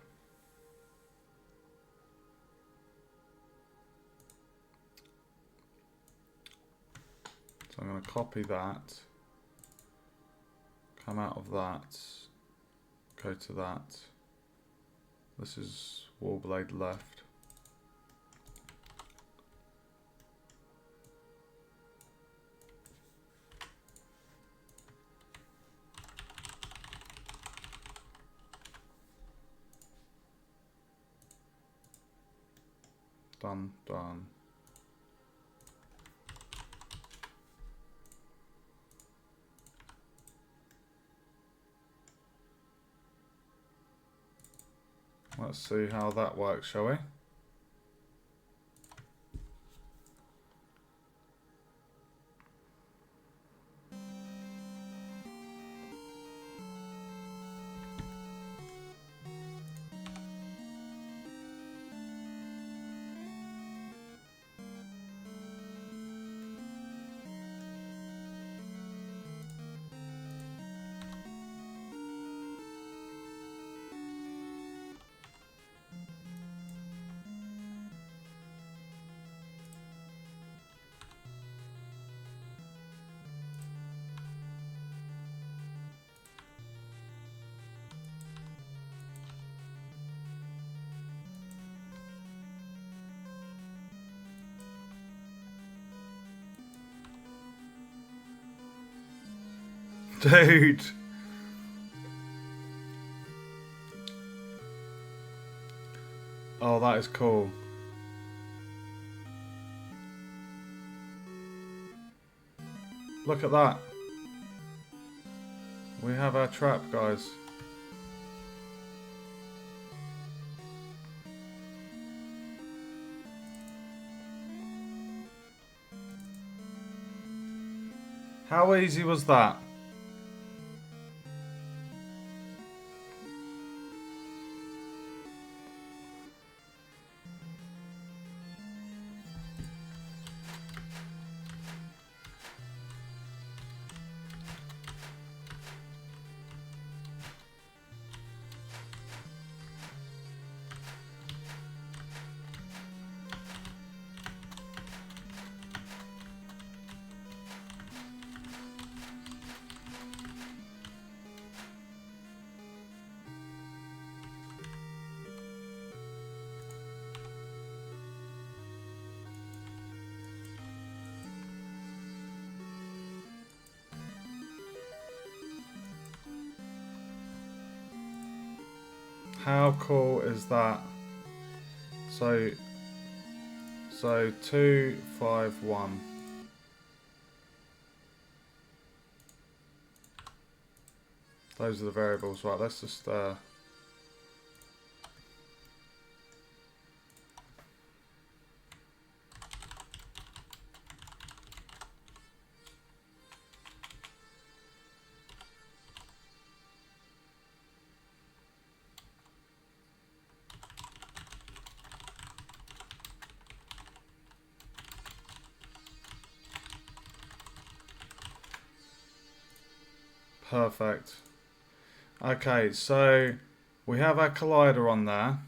So I'm going to copy that, come out of that, go to that. This is wall blade left. Done, done. Let's see how that works, shall we? Dude. Oh, that is cool. Look at that. We have our trap, guys. How easy was that? How cool is that? So 2, 5, 1. Those are the variables, right? Let's just perfect. Okay, so we have our collider on there.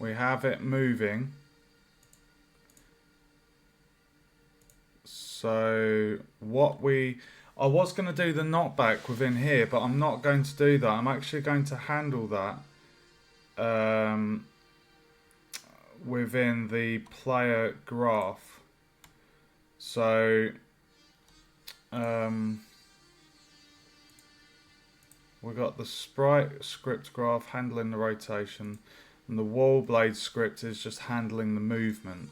We have it moving. So I was going to do the knockback within here, but I'm not going to do that. I'm actually going to handle that within the player graph. So we got the sprite script graph handling the rotation, and the wall blade script is just handling the movement.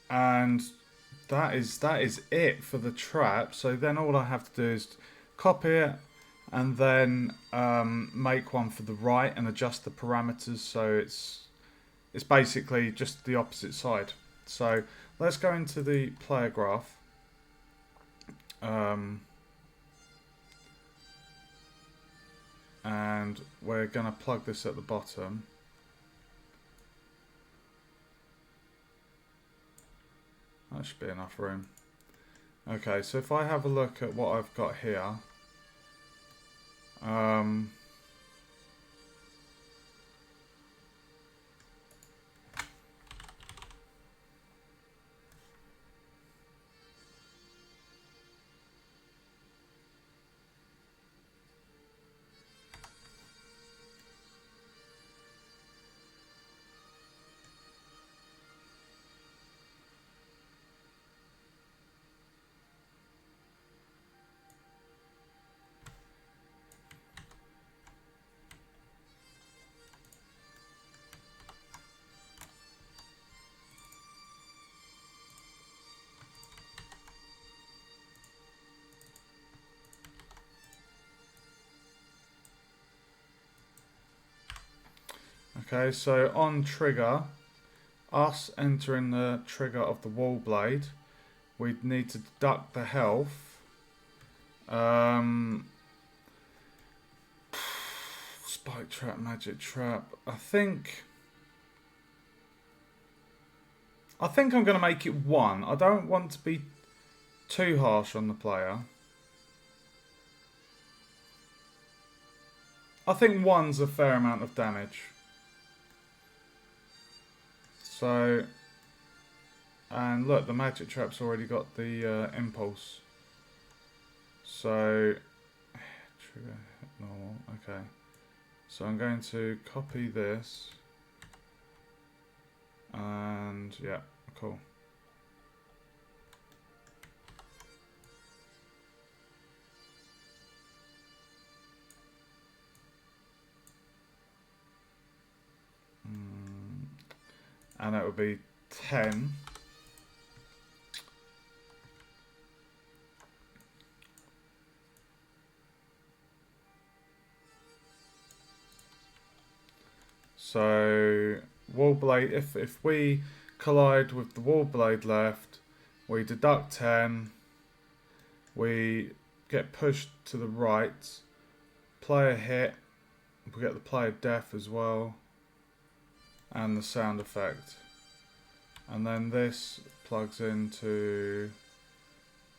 And that is it for the trap. So then all I have to do is copy it and then make one for the right and adjust the parameters so it's basically just the opposite side. So let's go into the player graph. And we're going to plug this at the bottom. That should be enough room. Okay, so if I have a look at what I've got here, Um, okay, so on trigger, us entering the trigger of the wall blade, we'd need to deduct the health. Spike trap, magic trap. I think I'm going to make it 1. I don't want to be too harsh on the player. I think 1's a fair amount of damage. So, and look, the magic trap's already got the impulse. So, trigger, normal, okay. So I'm going to copy this. And, yeah, cool. And that would be 10. So wall blade, if we collide with the wall blade left, we deduct 10. We get pushed to the right. Player hit. We get the player death as well. And the sound effect. And then this plugs into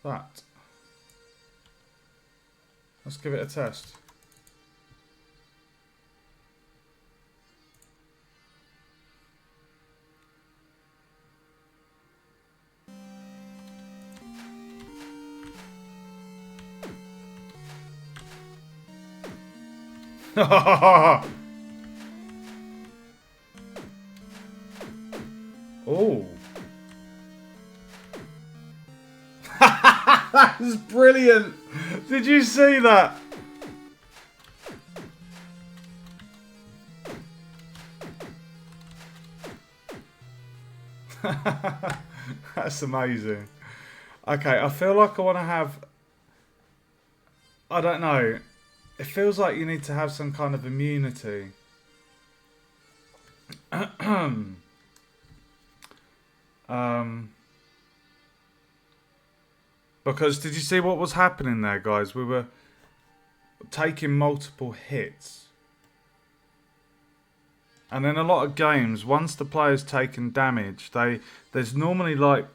that. Let's give it a test. Oh. That's brilliant. Did you see that? That's amazing. Okay, I feel like I want to have... I don't know. It feels like you need to have some kind of immunity. Because did you see what was happening there, guys? We were taking multiple hits. And in a lot of games, once the player's taken damage, there's normally like...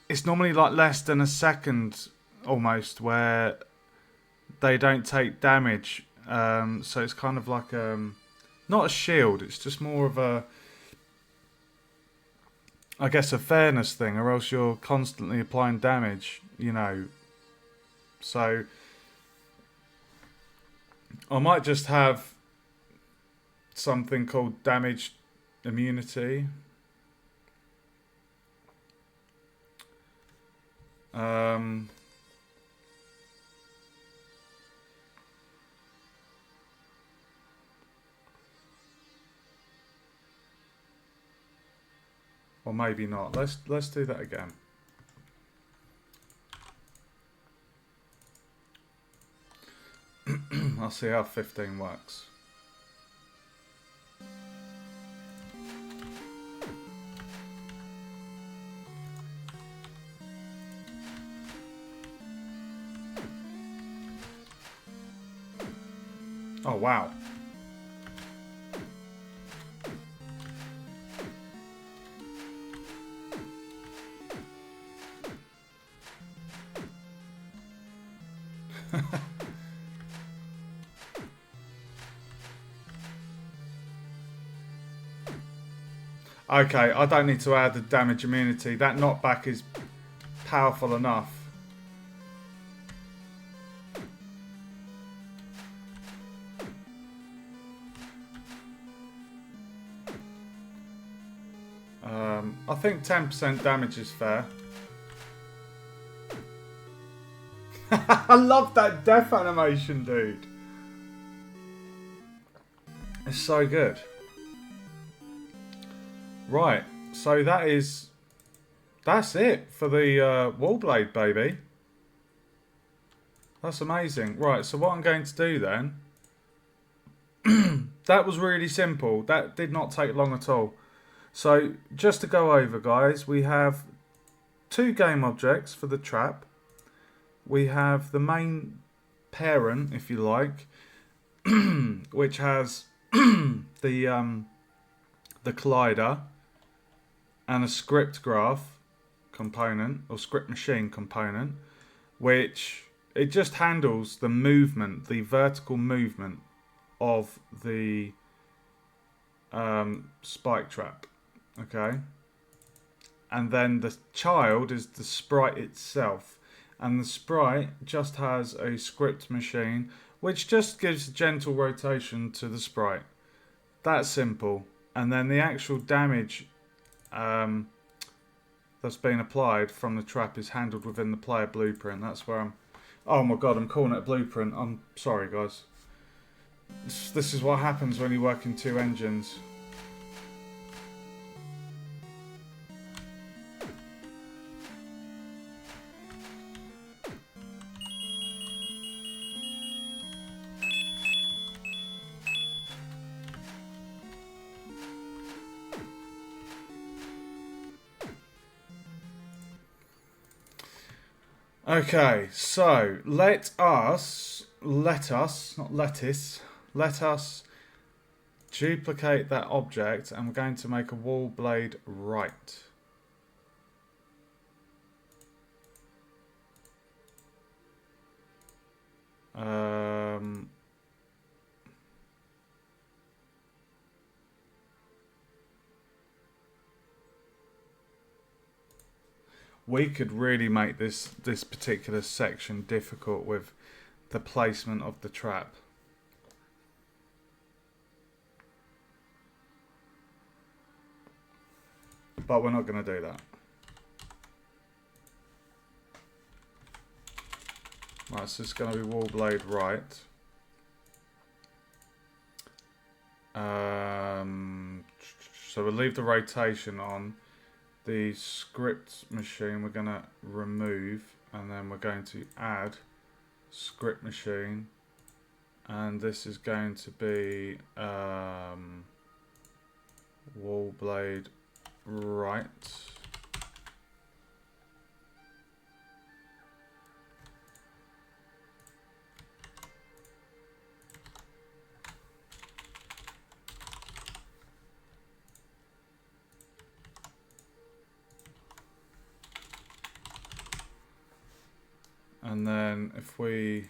It's normally like less than a second, almost, where they don't take damage. So it's kind of like... not a shield, it's just more of a... I guess a fairness thing, or else you're constantly applying damage, you know. So I might just have something called damage immunity. Or maybe not. Let's do that again. I'll see how 15 works. Oh wow. Okay, I don't need to add the damage immunity. That knockback is powerful enough. I think 10% damage is fair. I love that death animation, dude. It's so good. Right, so that's it for the Wallblade, baby. That's amazing. Right, so what I'm going to do then, that was really simple. That did not take long at all. So just to go over, guys, we have 2 game objects for the trap. We have the main parent, if you like, which has the collider and a script graph component or script machine component, which it just handles the movement, the vertical movement of the spike trap. Okay, and then the child is the sprite itself, and the sprite just has a script machine which just gives gentle rotation to the sprite. That's simple. And then the actual damage that's been applied from the trap is handled within the player blueprint. That's where I'm... Oh my god, I'm calling it a blueprint. I'm sorry, guys. This is what happens when you work in 2 engines. Okay, so let us duplicate that object, and we're going to make a wall blade right. We could really make this particular section difficult with the placement of the trap. But we're not going to do that. Right, so it's going to be wall blade right. So we'll leave the rotation on. The script machine we're going to remove, and then we're going to add script machine, and this is going to be wall blade right. And then if we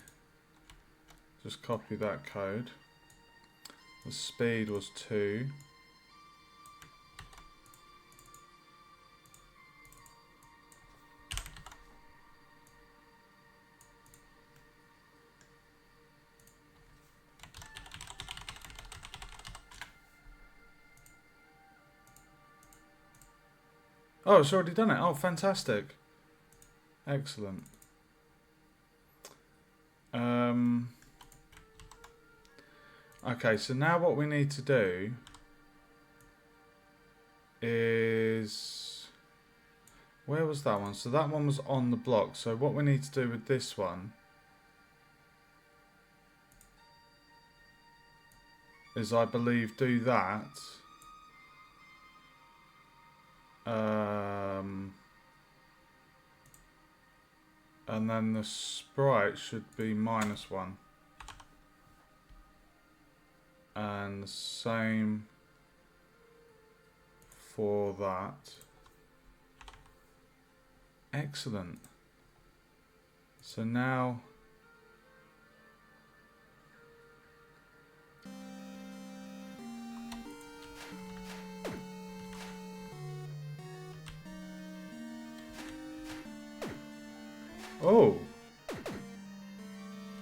just copy that code, the speed was 2. Oh, it's already done it. Oh, fantastic. Excellent. Okay, so now what we need to do is... Where was that one? So that one was on the block. So what we need to do with this one is, I believe, do that. And then the sprite should be -1. And the same for that. Excellent. So now Oh.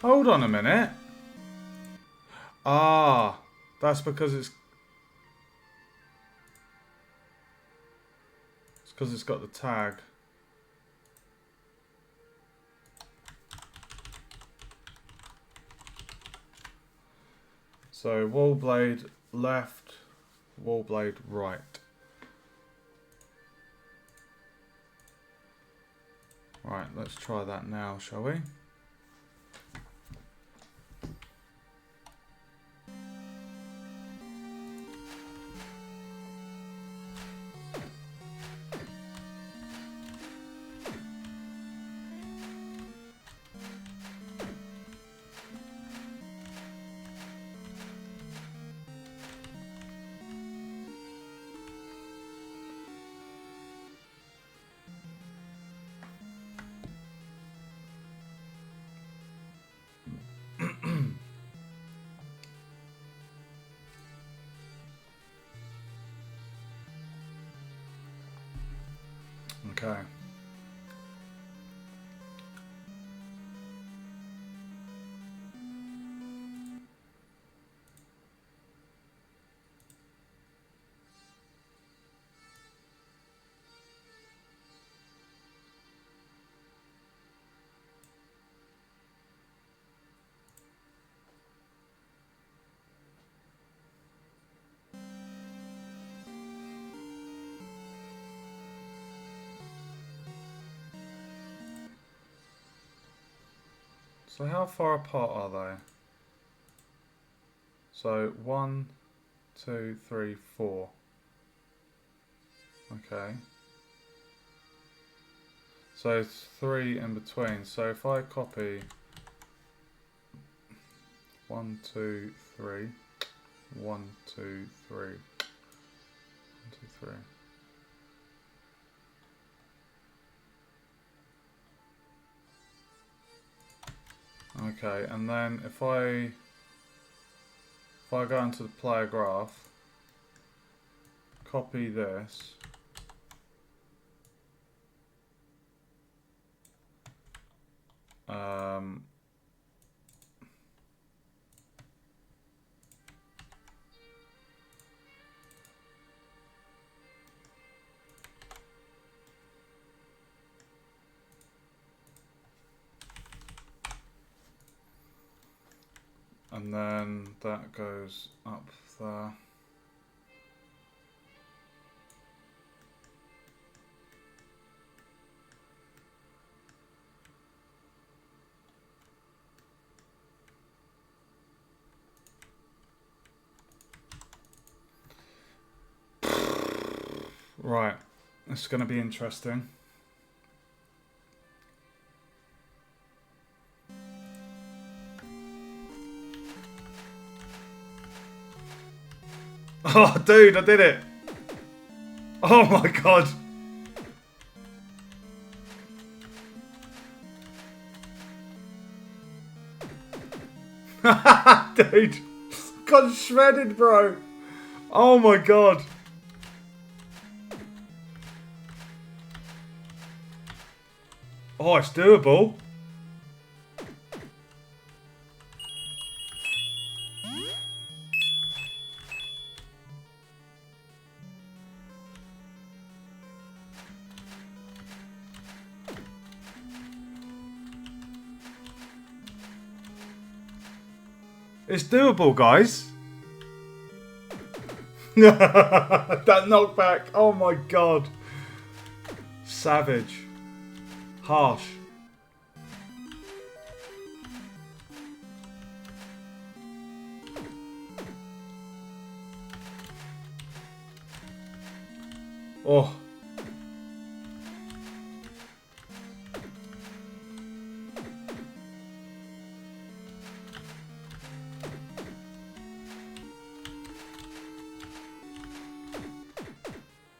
Hold on a minute. Ah, that's because it's because it's got the tag. So wall blade left, wall blade right. Right, let's try that now, shall we? Okay. So how far apart are they? So 1, 2, 3, 4. Okay. So it's 3 in between. So if I copy 1, 2, 3, 1, 2, 3, 1, 2, 3. Okay, and then if I go into the player graph, copy this, and then that goes up there. Right, this is going to be interesting. Oh, dude, I did it! Oh my god! Dude, got shredded, bro! Oh my god! Oh, it's doable. It's doable, guys. That knockback. Oh my god. Savage. Harsh. Oh.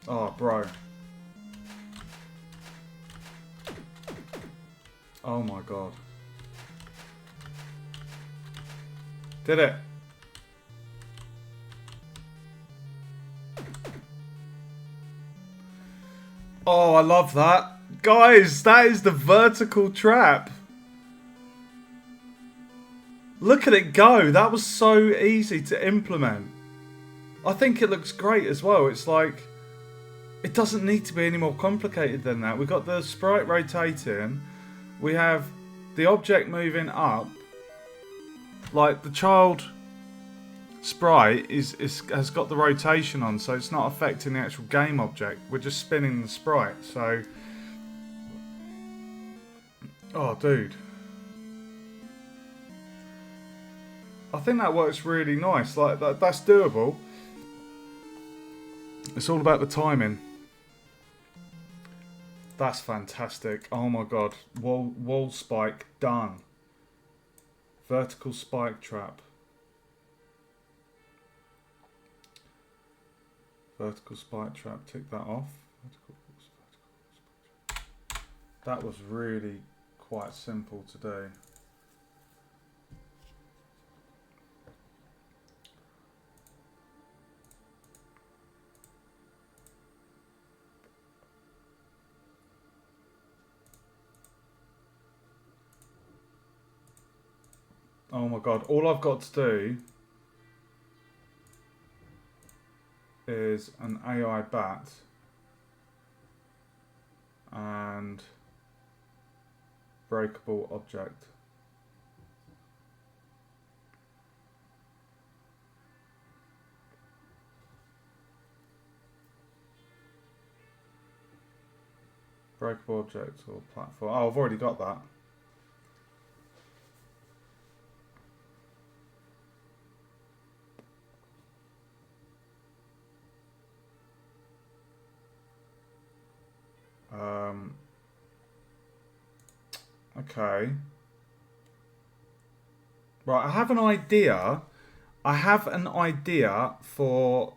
Oh, bro. Oh my god. Did it. Oh, I love that. Guys, that is the vertical trap. Look at it go. That was so easy to implement. I think it looks great as well. It's like, it doesn't need to be any more complicated than that. We've got the sprite rotating. We have the object moving up. Like the child sprite has got the rotation on, so it's not affecting the actual game object. We're just spinning the sprite. So, oh dude, I think that works really nice. Like that's doable. It's all about the timing. That's fantastic. Oh my god, wall spike done. Vertical spike trap. Vertical spike trap, tick that off. That was really quite simple to do. Oh my god, all I've got to do is an AI bat and breakable object. Breakable object or platform. Oh, I've already got that. Okay. Right, I have an idea. I have an idea for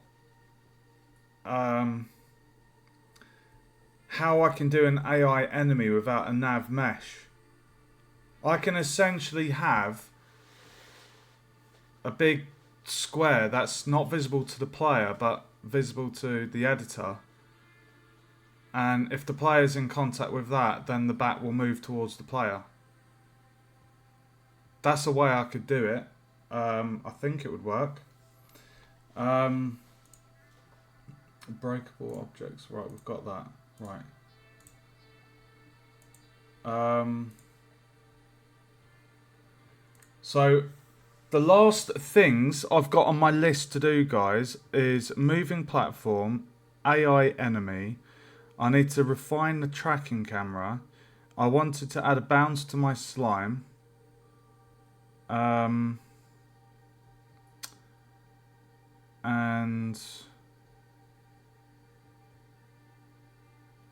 how I can do an AI enemy without a nav mesh. I can essentially have a big square that's not visible to the player but visible to the editor. And if the player's in contact with that, then the bat will move towards the player. That's a way I could do it. I think it would work. Breakable objects. Right, we've got that. Right. So the last things I've got on my list to do, guys, is moving platform, AI enemy. I need to refine the tracking camera. I wanted to add a bounce to my slime. And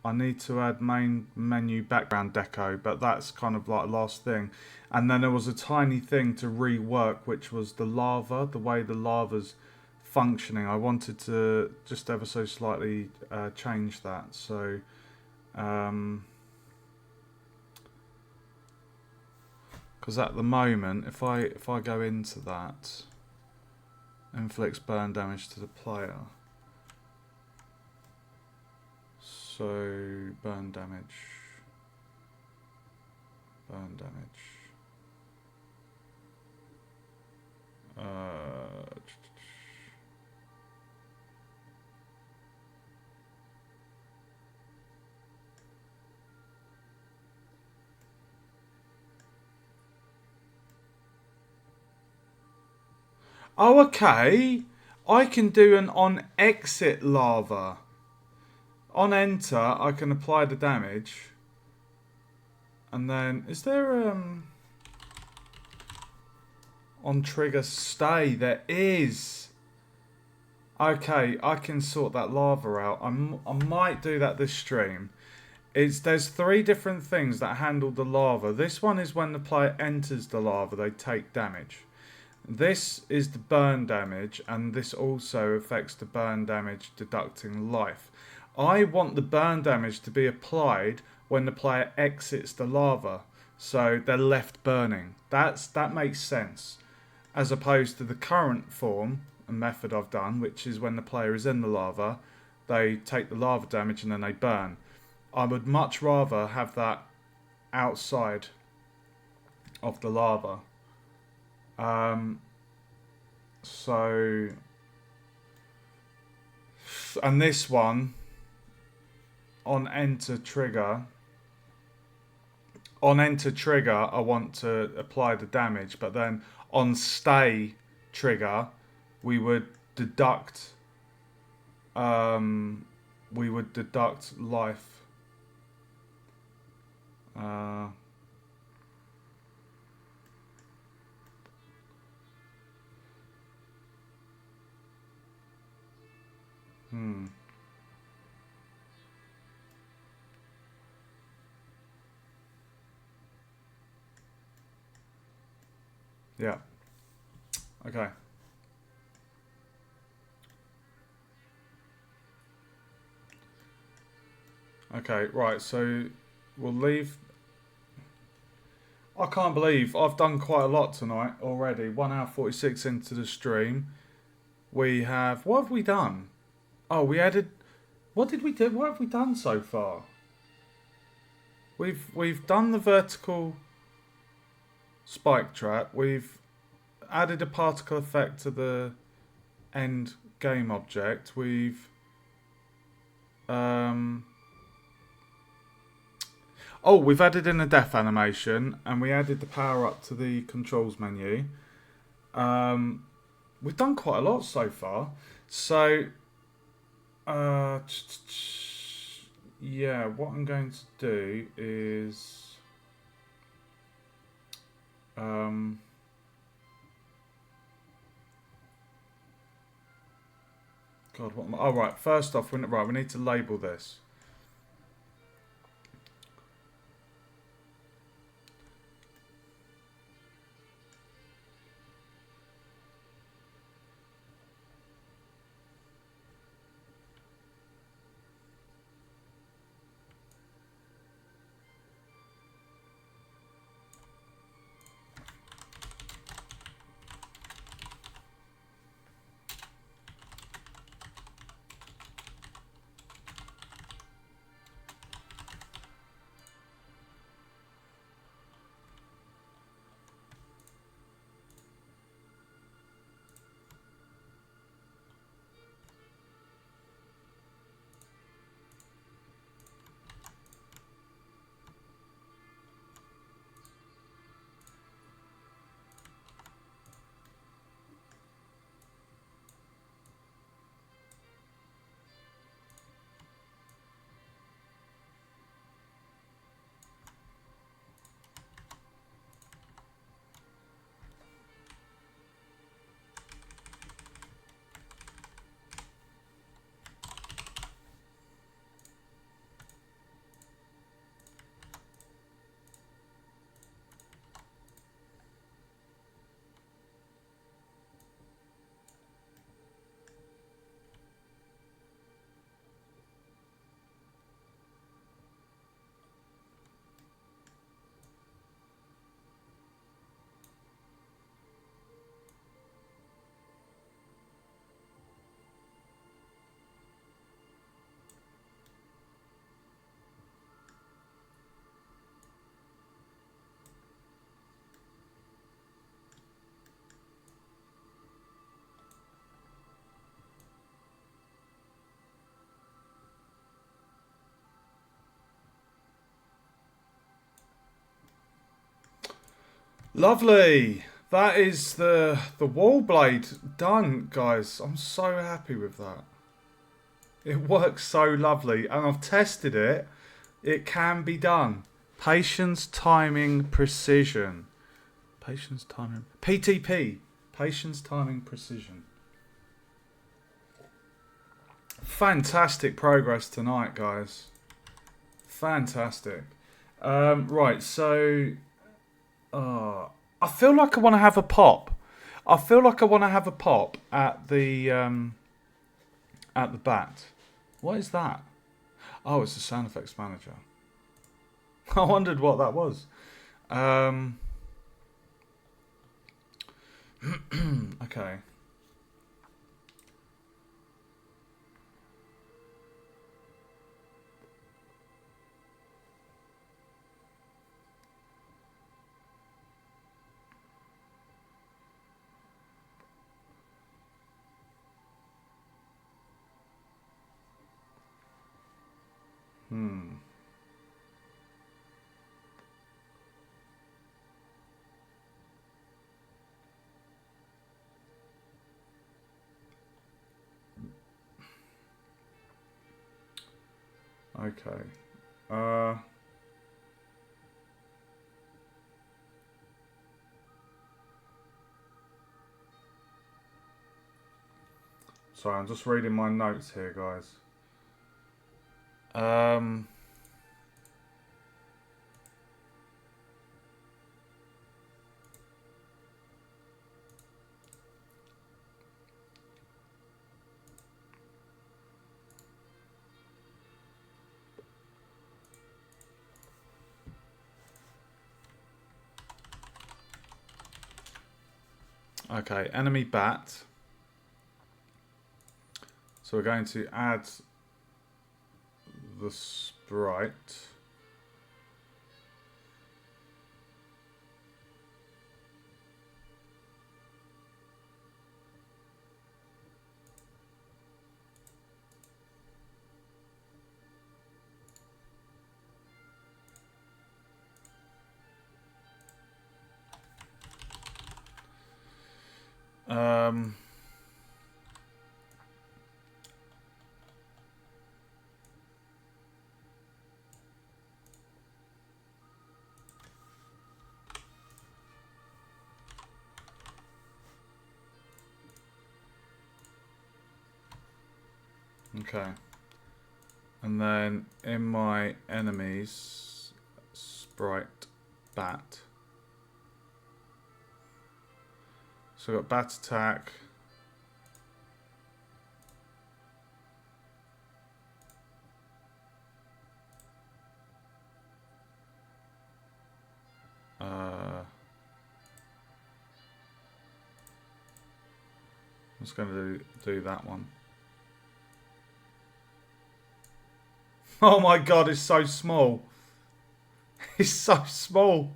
I need to add main menu background deco, but that's kind of like the last thing. And then there was a tiny thing to rework, which was the lava, the way the lava's functioning. I wanted to just ever so slightly change that. So because at the moment, if I go into that, inflicts burn damage to the player. So burn damage. Oh, okay. I can do an on exit lava. On enter, I can apply the damage. And then, is there on trigger stay? There is. Okay, I can sort that lava out. I might do that this stream. There's 3 different things that handle the lava. This one is when the player enters the lava, they take damage. This is the burn damage, and this also affects the burn damage deducting life. I want the burn damage to be applied when the player exits the lava, so they're left burning. That makes sense, as opposed to the current form and method I've done, which is when the player is in the lava, they take the lava damage and then they burn. I would much rather have that outside of the lava. So, and this one on enter trigger. On enter trigger, I want to apply the damage, but then on stay trigger, we would deduct. We would deduct life. Yeah. Okay. Okay, right, so we'll leave. I can't believe I've done quite a lot tonight already. 1 hour 46 into the stream. We have. What have we done? Oh, we added. What did we do? What have we done so far? We've done the vertical spike trap. We've added a particle effect to the end game object. We've we've added in a death animation, and we added the power up to the controls menu. We've done quite a lot so far. So, yeah, what I'm going to do is, God, what am I? Oh, right. First off, we need to label this. Lovely. That is the wall blade done, guys. I'm so happy with that. It works so lovely, and I've tested it. It can be done. Patience, timing, precision. Patience, timing, PTP. Patience, timing, precision. Fantastic progress tonight, guys. Fantastic. Right, so I feel like I want to have a pop. I feel like I want to have a pop at the bat. What is that? Oh, it's the sound effects manager. I wondered what that was. Okay. Okay. Sorry, I'm just reading my notes here, guys. Okay, enemy bat. So we're going to add the sprite. Okay. And then in my enemies, sprite bat. So I've got bat attack. I'm just going to do that one. Oh my god, it's so small. It's so small.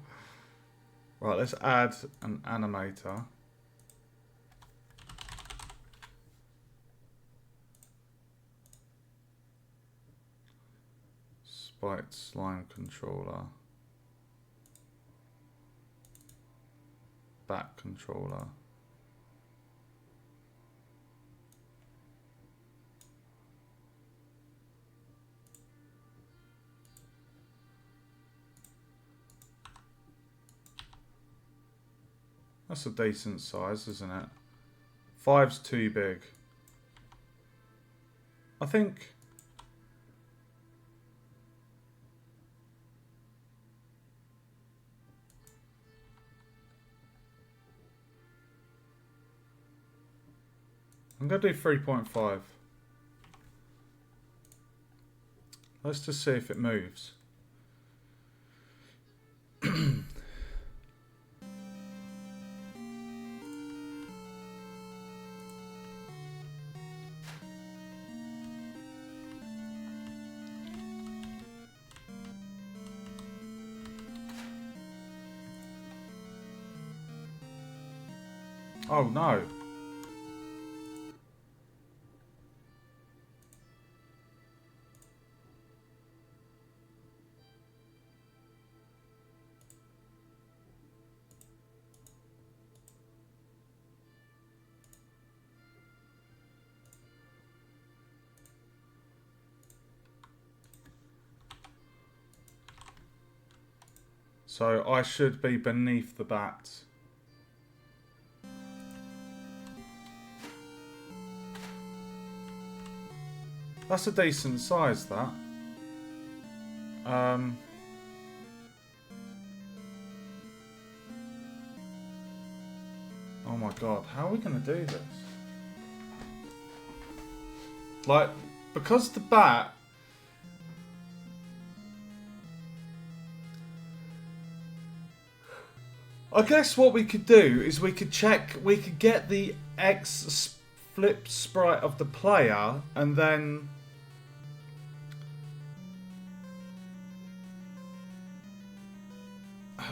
Right, let's add an animator. Spiked slime controller. Bat controller. That's a decent size, isn't it? 5's too big. I think... I'm going to do 3.5. Let's just see if it moves. Oh no. So I should be beneath the bat. That's a decent size, that. Oh my god, how are we going to do this? Like, because the bat... I guess what we could do is we could check, we could get the X flip sprite of the player and then...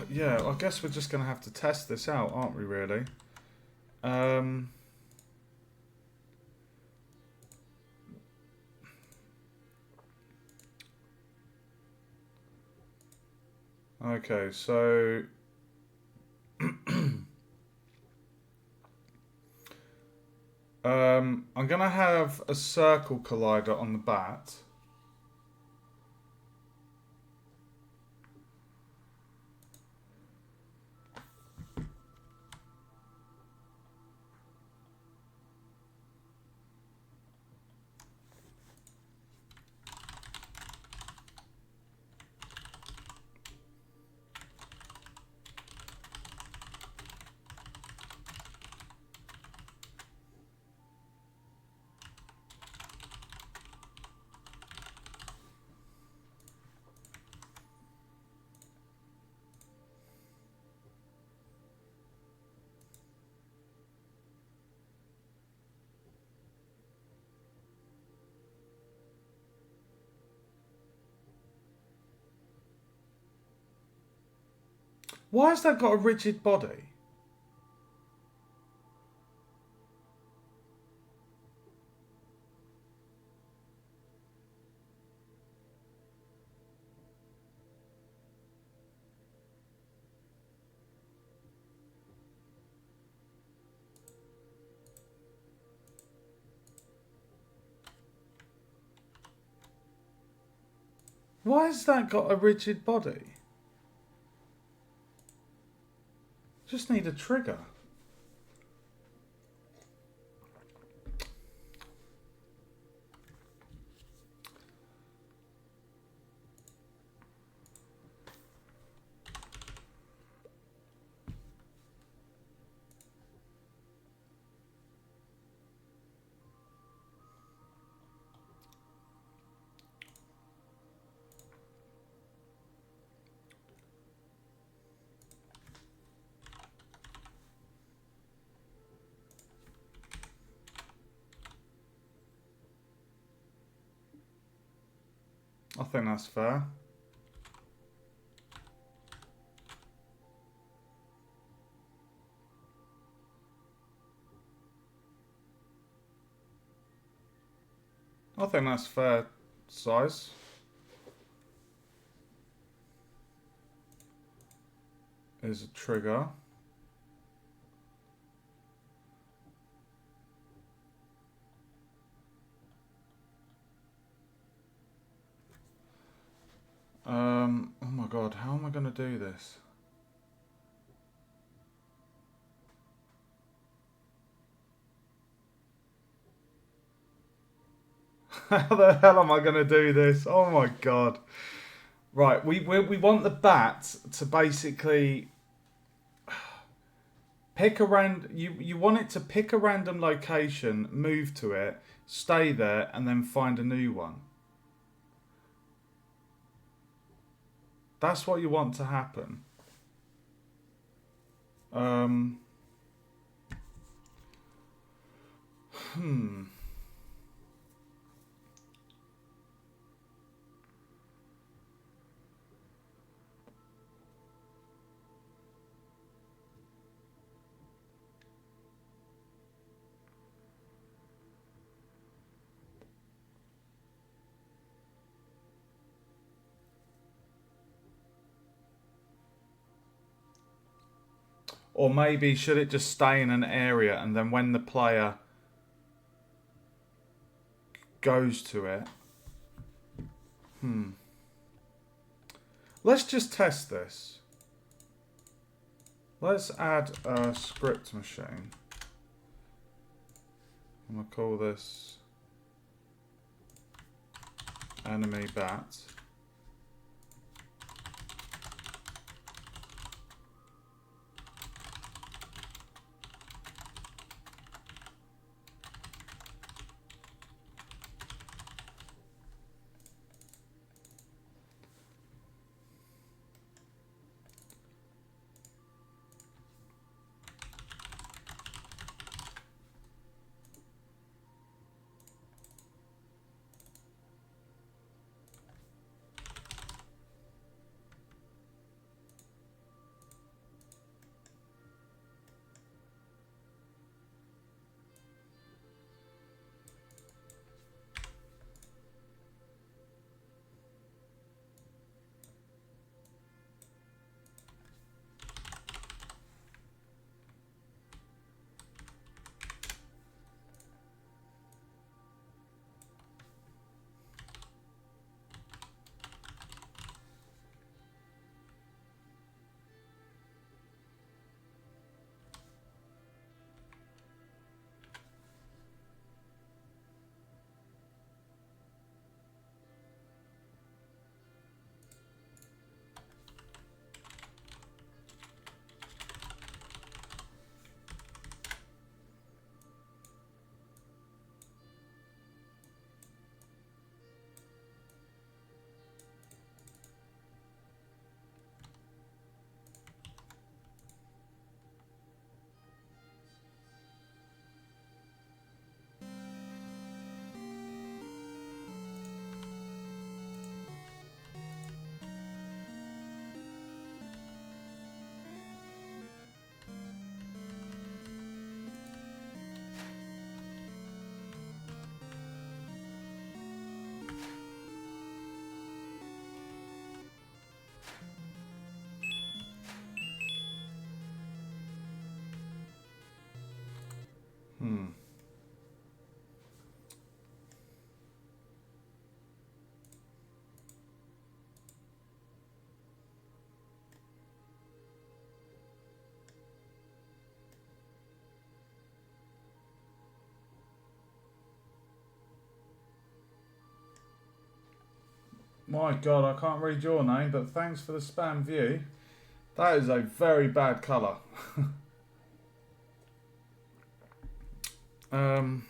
Yeah, I guess we're just going to have to test this out, aren't we, really? Okay, so I'm gonna have a circle collider on the bat. Why has that got a rigid body? Why has that got a rigid body? Just need a trigger. I think that's fair. I think that's fair size. Is a trigger. Oh my god, how am I going to do this? How the hell am I going to do this? Oh my god. Right, we want the bat to basically pick a you want it to pick a random location, move to it, stay there, and then find a new one. That's what you want to happen. Or maybe should it just stay in an area and then when the player goes to it? Let's just test this. Let's add a script machine. I'm going to call this enemy bat. Hmm. My God, I can't read your name, but thanks for the spam view. That is a very bad colour. um...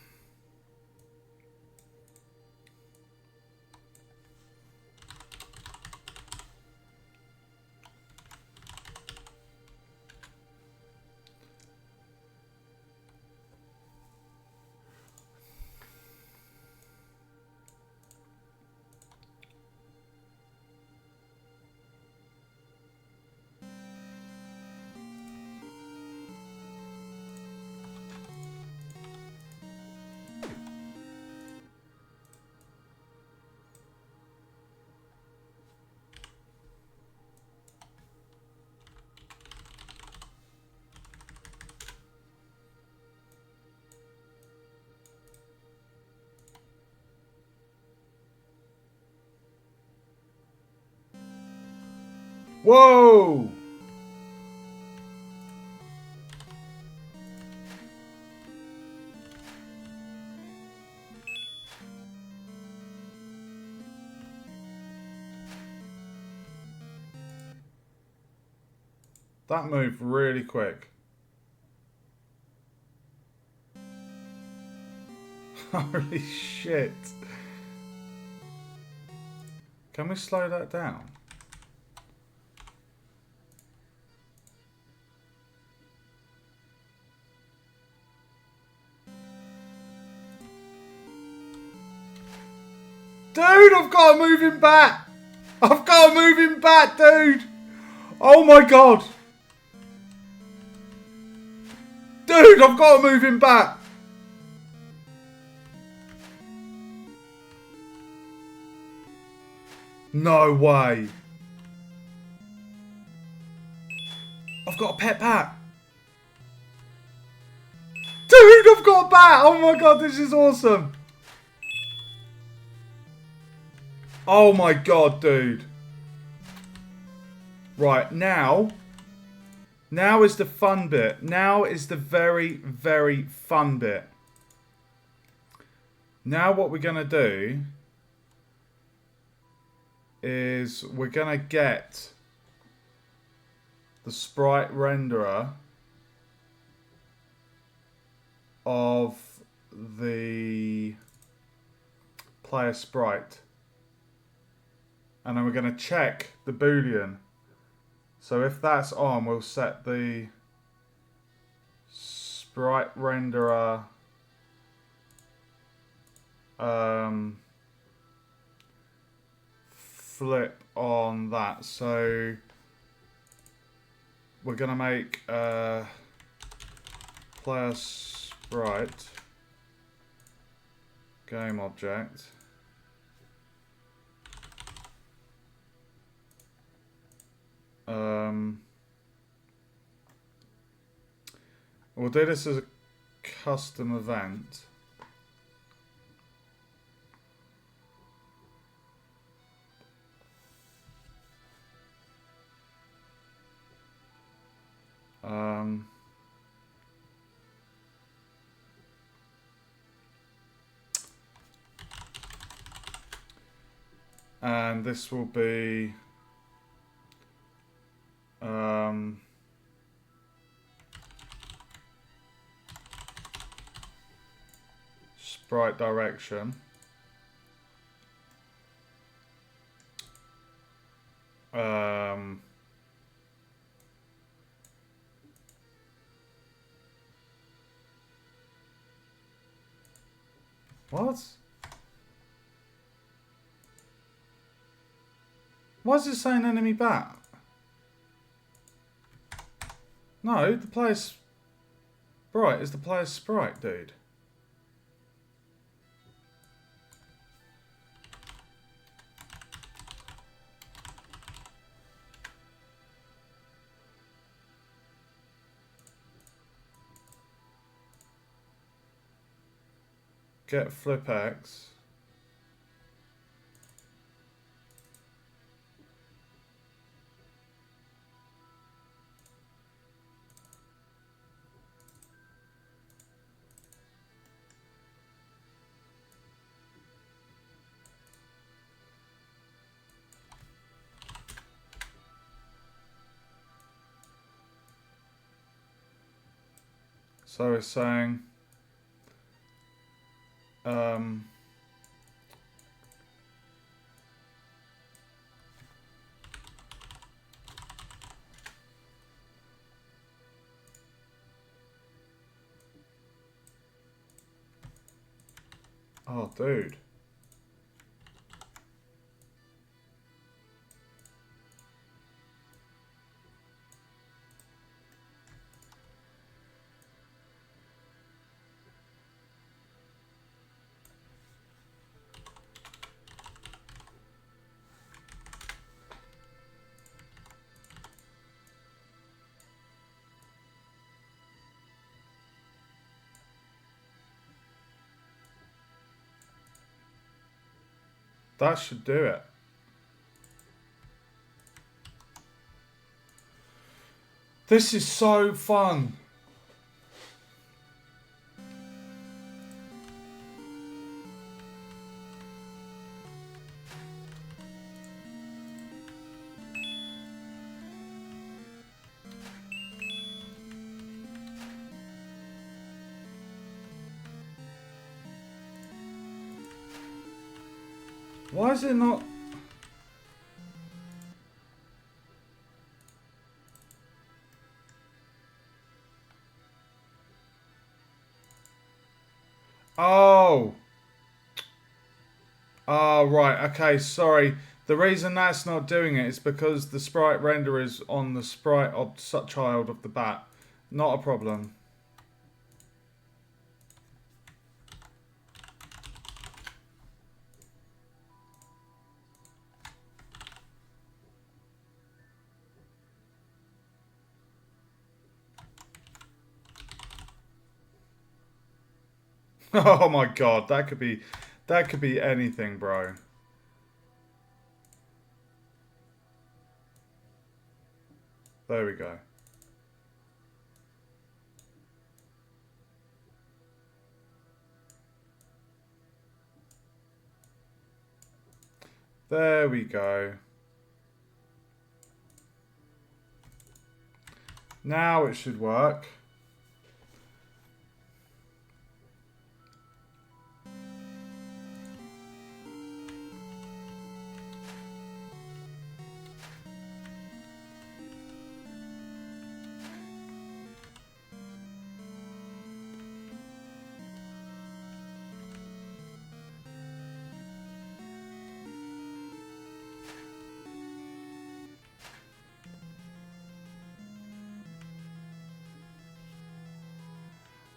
Whoa! That moved really quick. Holy shit. Can we slow that down? Dude, I've got to move him back! I've got to move him back, dude! Oh my God! Dude, I've got to move him back! No way! I've got a pet bat! Dude, I've got a bat! Oh my God, this is awesome! Oh my God, dude. Right, now is the fun bit. Now is the very, very fun bit. Now what we're going to do is we're going to get the sprite renderer of the player sprite. And then we're going to check the boolean. So if that's on, we'll set the sprite renderer flip on that. So we're going to make player sprite game object. We'll do this as a custom event. And this will be sprite direction. What? Why is it saying enemy bat? No, the player's sprite is the player's sprite, dude. get flip X. So it's saying oh, dude. That should do it. This is so fun. Why is it not? Oh. Oh, right. Okay, sorry. The reason that's not doing it is because the sprite render is on the sprite child of the bat. Not a problem. Oh my god, that could be anything, bro. There we go. There we go. Now it should work.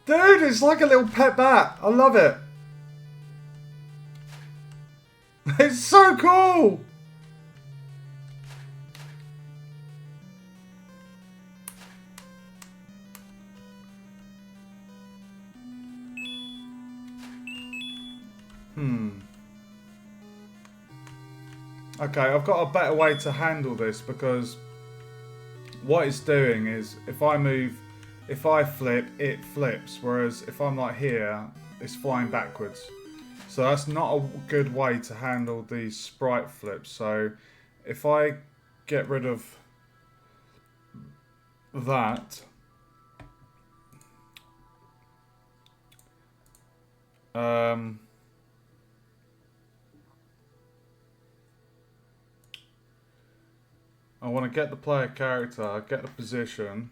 Dude, it's like a little pet bat. I love it. It's so cool. Okay, I've got a better way to handle this because what it's doing is if I flip, it flips. Whereas if I'm like here, it's flying backwards. So that's not a good way to handle these sprite flips. So if I get rid of that, I want to get the player character, get the position.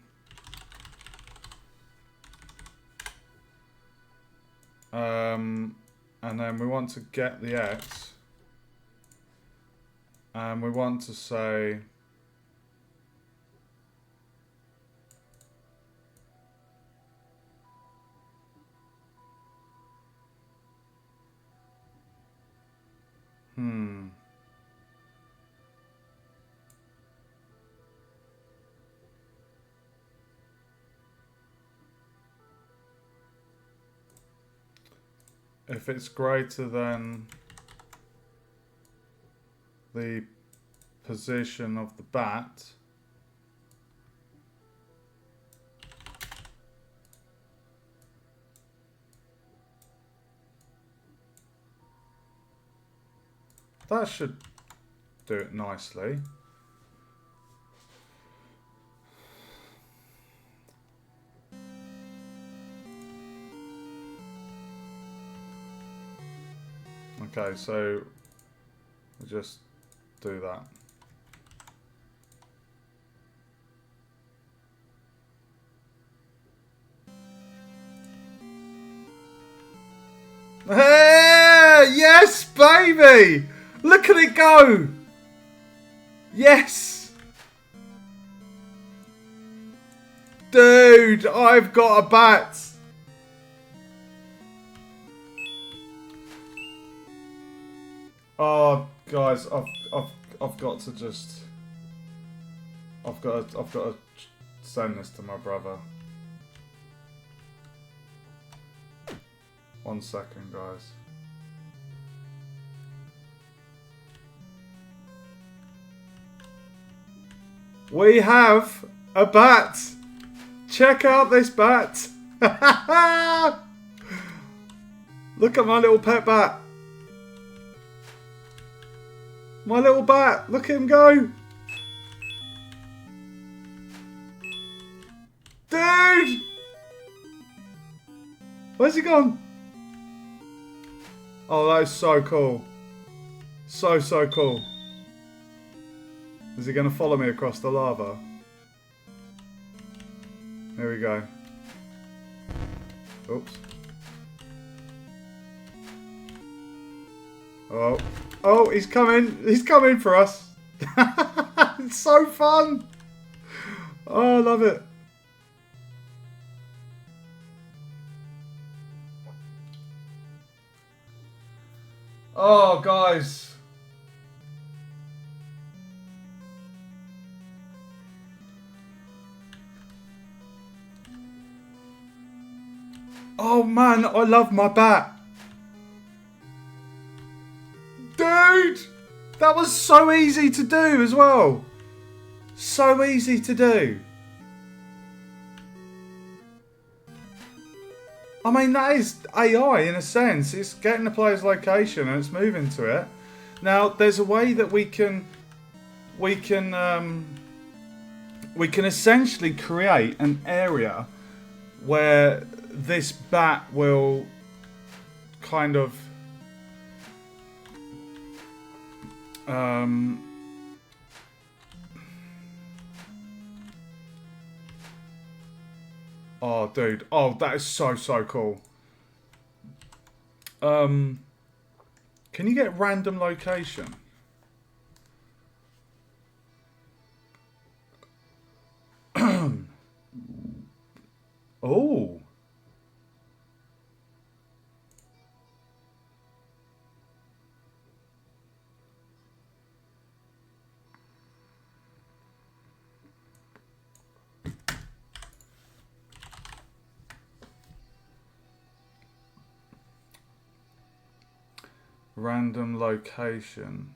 And then we want to get the X. And we want to say if it's greater than the position of the bat, that should do it nicely. Okay, so we'll just do that. Hey, yes, baby! Look at it go! Yes! Dude, I've got a bat! Oh, guys, I've got to just... I've got to send this to my brother. 1 second, guys. We have a bat! Check out this bat! Look at my little pet bat! My little bat! Look at him go! Dude! Where's he gone? Oh, that is so cool. So cool. Is he going to follow me across the lava? Here we go. Oops. Oh. Oh, he's coming. He's coming for us. It's so fun. Oh, I love it. Oh, guys. Oh, man, I love my bat. Dude, that was so easy to do as well. So easy to do. I mean, that is AI in a sense. It's getting the player's location and it's moving to it. Now, there's a way that we can essentially create an area where this bat will kind of oh, dude. Oh, that is so cool. Can you get random location? Oh. Random location.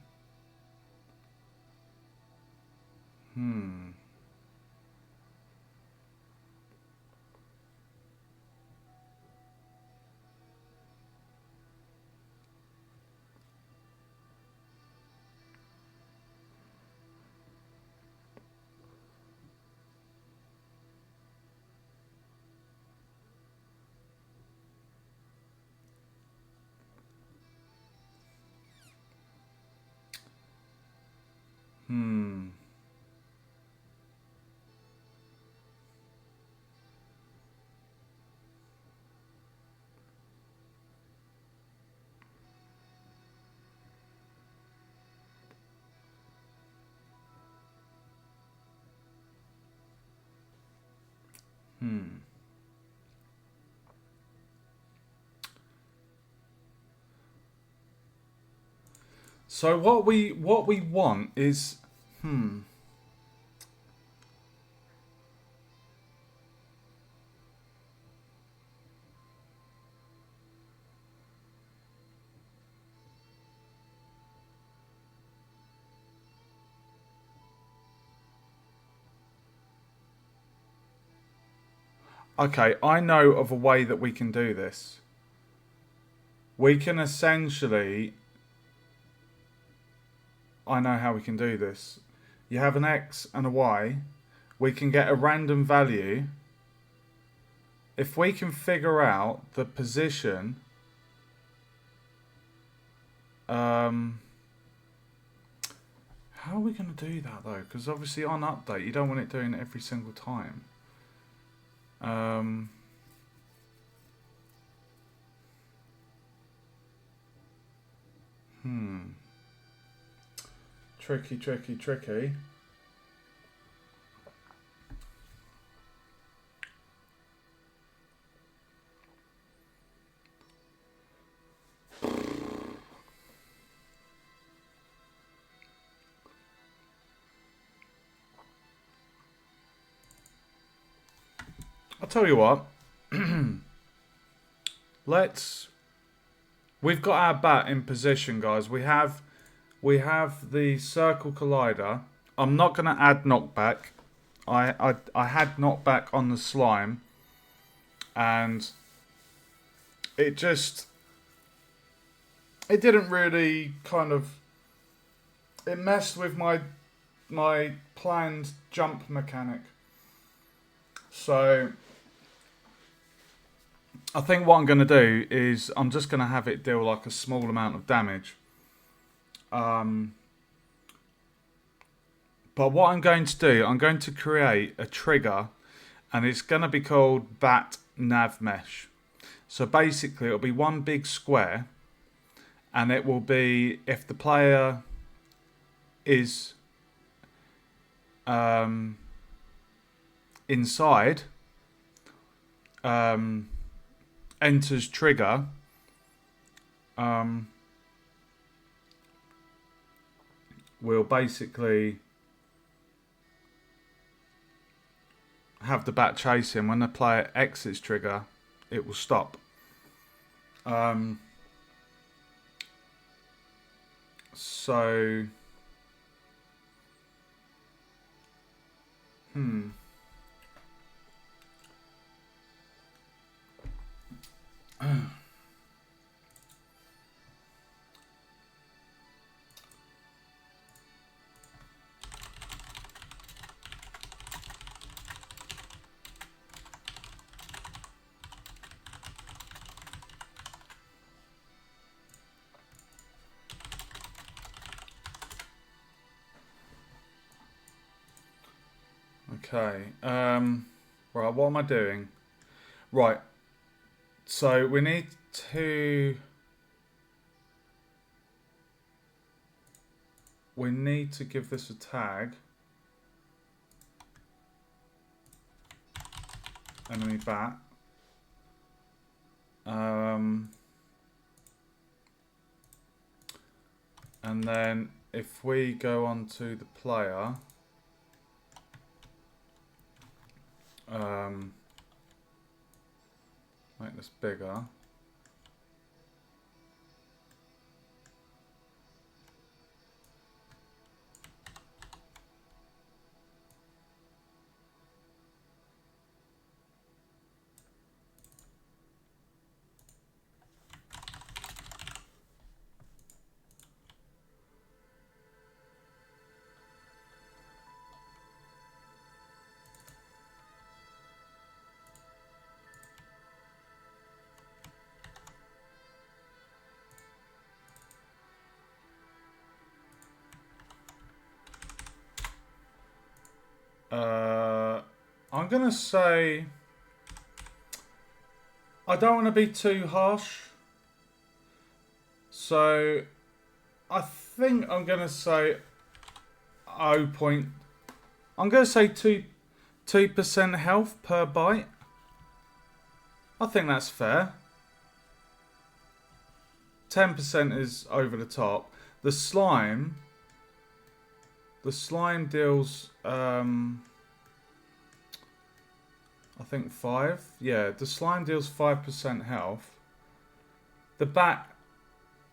So what we want is Okay, I know of a way that we can do this. We can essentially... I know how we can do this. You have an X and a Y. We can get a random value. If we can figure out the position... how are we going to do that though? Because obviously on update, you don't want it doing it every single time. Tricky, tricky, tricky. I'll tell you what. We've got our bat in position, guys. We have the circle collider. I'm not going to add knockback. I had knockback on the slime, and it didn't really it messed with my planned jump mechanic. So I think what I'm going to do is I'm just going to have it deal like a small amount of damage. But what I'm going to do, I'm going to create a trigger, and it's going to be called Bat Nav Mesh. So basically it'll be one big square, and it will be if the player is inside, enters trigger, we'll basically have the bat chase him. When the player exits trigger, it will stop. So okay. Right, what am I doing? Right. So we need to give this a tag. Enemy bat. And then if we go on to the player, make this bigger. I'm going to say, I don't want to be too harsh. So I think I'm going to say 0. I'm going to say 2% health per bite. I think that's fair. 10% is over the top. The slime deals I think 5. Yeah, the slime deals 5% health. The bat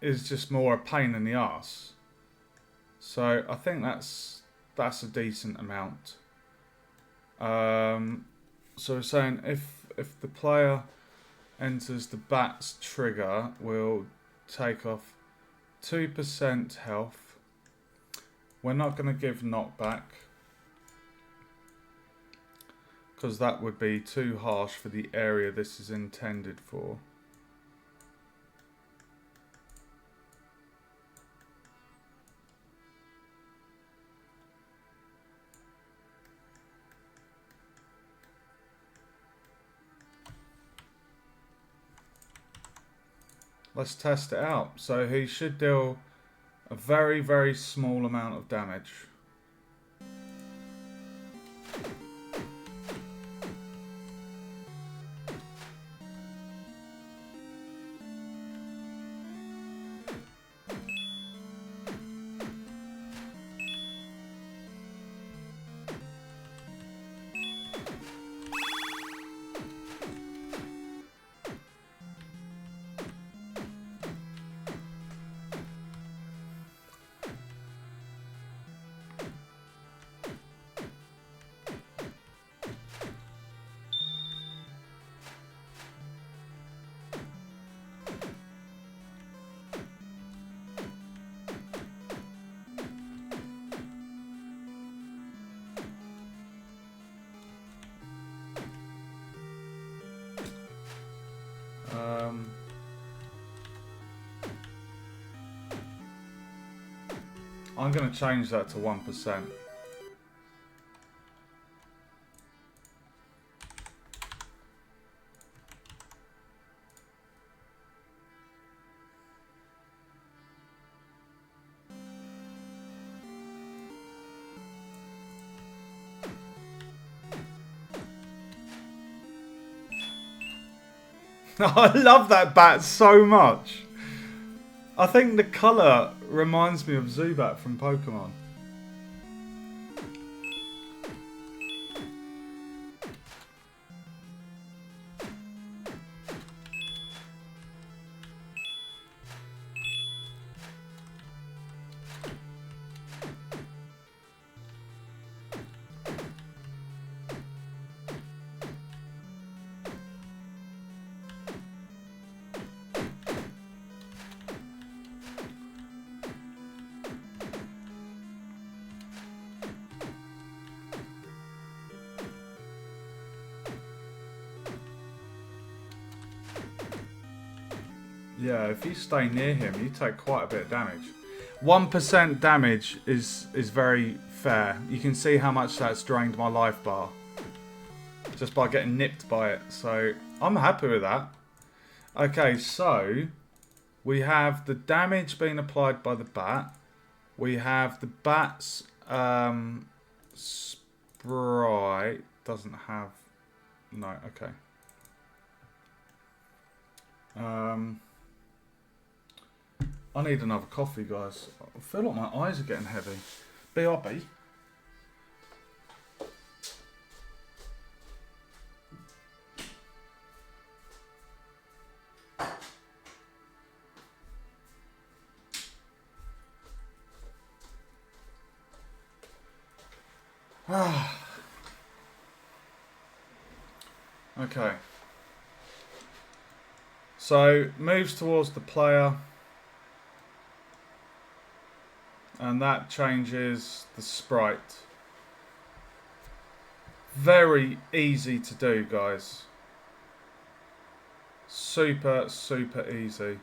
is just more a pain in the arse. So I think that's a decent amount. So we're saying if if the player enters the bat's trigger, we'll take off 2% health. We're not going to give knockback, because that would be too harsh for the area this is intended for. Let's test it out. So he should deal a very, very small amount of damage. I'm going to change that to 1%. I love that bat so much. I think the colour reminds me of Zubat from Pokemon. Yeah, if you stay near him, you take quite a bit of damage. 1% damage is very fair. You can see how much that's drained my life bar just by getting nipped by it. So I'm happy with that. Okay, so we have the damage being applied by the bat. We have the bat's sprite doesn't have. No, okay. I need another coffee, guys. I feel like my eyes are getting heavy. BRB. Okay. So, moves towards the player. And that changes the sprite. Very easy to do, guys. Super, super easy.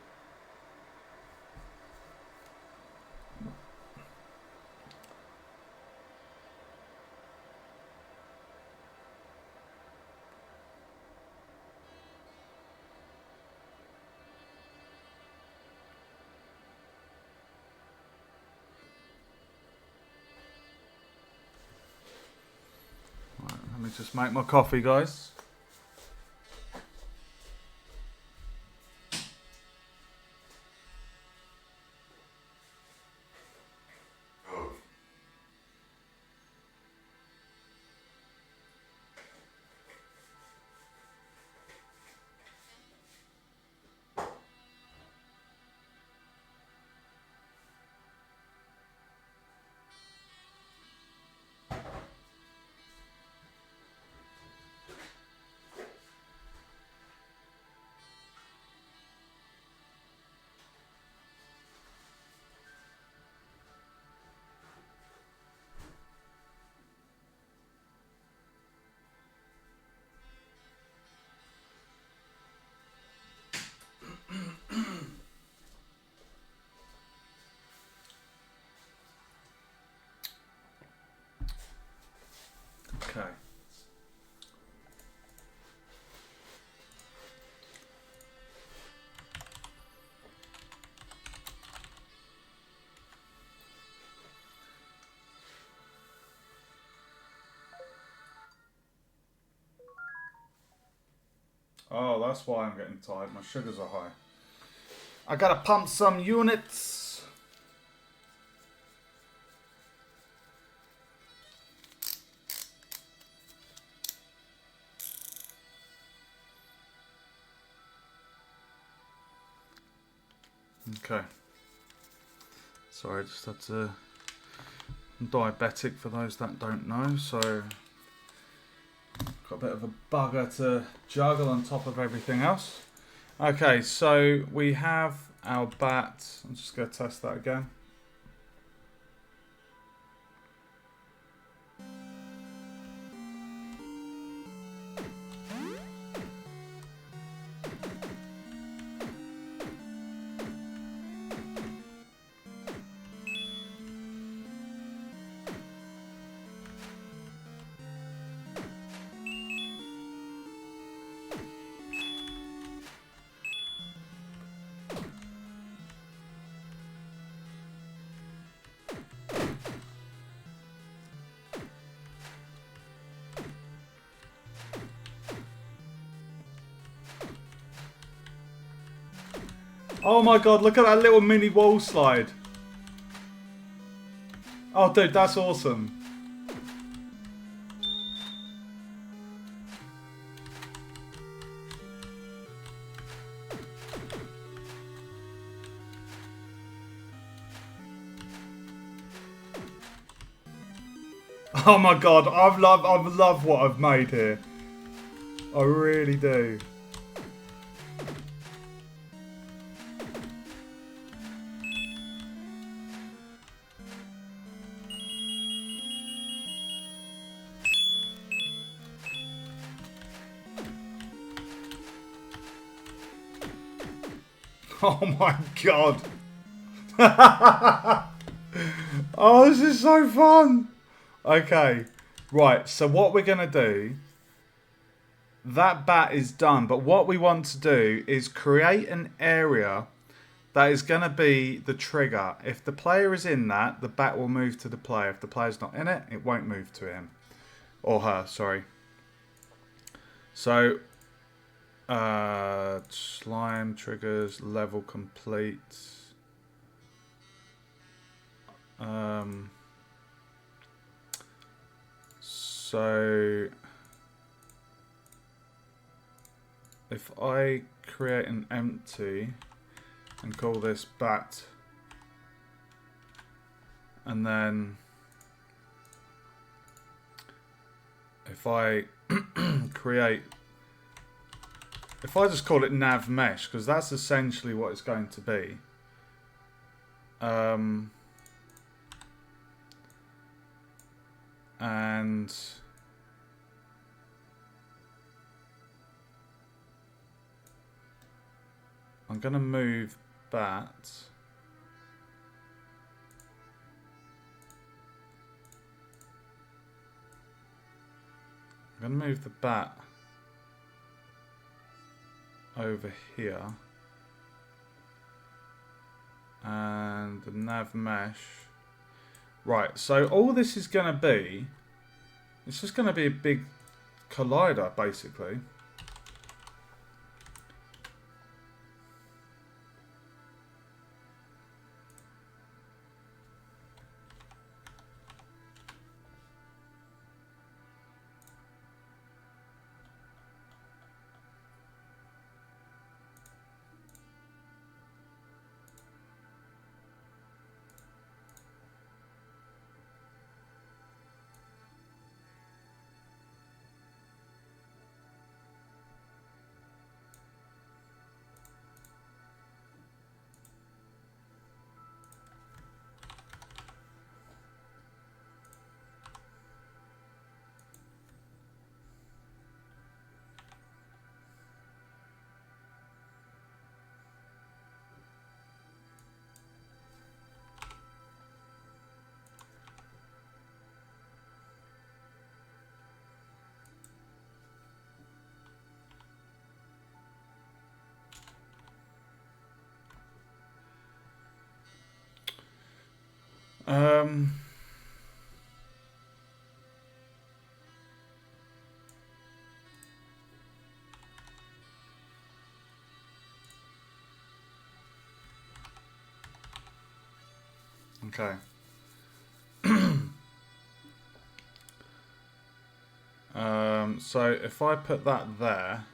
Let me just make my coffee, guys. Oh, that's why I'm getting tired. My sugars are high. I gotta pump some units. Okay. Sorry, I just had to... I'm diabetic for those that don't know, so... Got a bit of a bugger to juggle on top of everything else. Okay, so we have our bat. I'm just going to test that again. Oh my god, look at that little mini wall slide. Oh dude, that's awesome. Oh my god, I love what I've made here. I really do. Oh my god. Oh, this is so fun. Okay. Right, so what we're going to do... That bat is done, but what we want to do is create an area that is going to be the trigger. If the player is in that, the bat will move to the player. If the player's not in it, it won't move to him. Or her, sorry. So... slime triggers, level complete. So if I create an empty and call this bat, and then if I create, if I just call it nav mesh, because that's essentially what it's going to be. And I'm going to move bat. I'm going to move the bat over here. And the nav mesh. Right, so all this is going to be, it's just going to be a big collider, basically. Um, Okay. So if I put that there,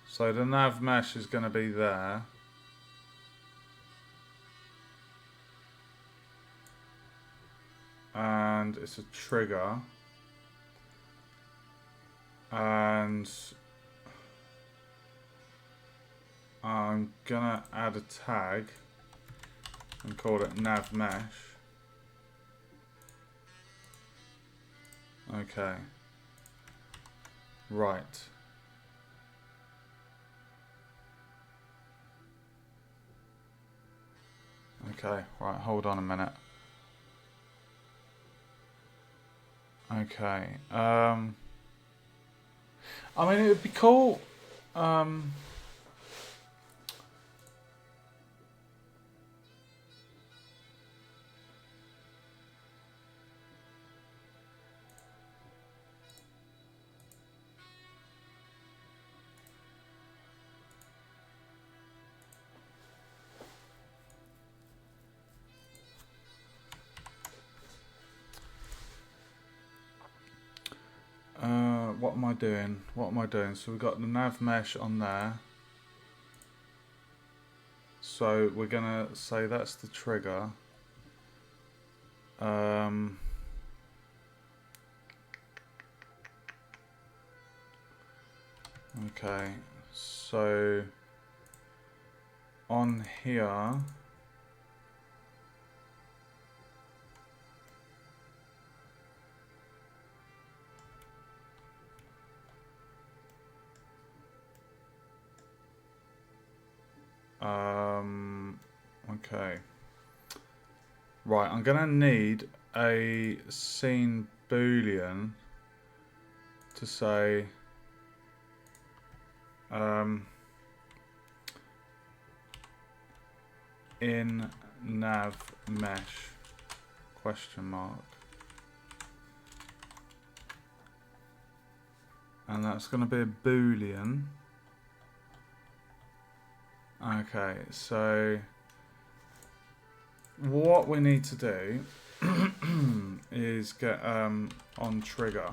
so the nav mesh is going to be there. And it's a trigger. And I'm gonna add a tag and call it nav mesh. Okay. Right. Okay, right, hold on a minute. Okay. I mean, it would be cool. What am I doing? What am I doing? So we've got the nav mesh on there. So we're gonna say that's the trigger. Okay, so on here, okay. Right, I'm gonna need a scene boolean to say in nav mesh question mark, and that's gonna be a boolean. Okay, so what we need to do is get on trigger.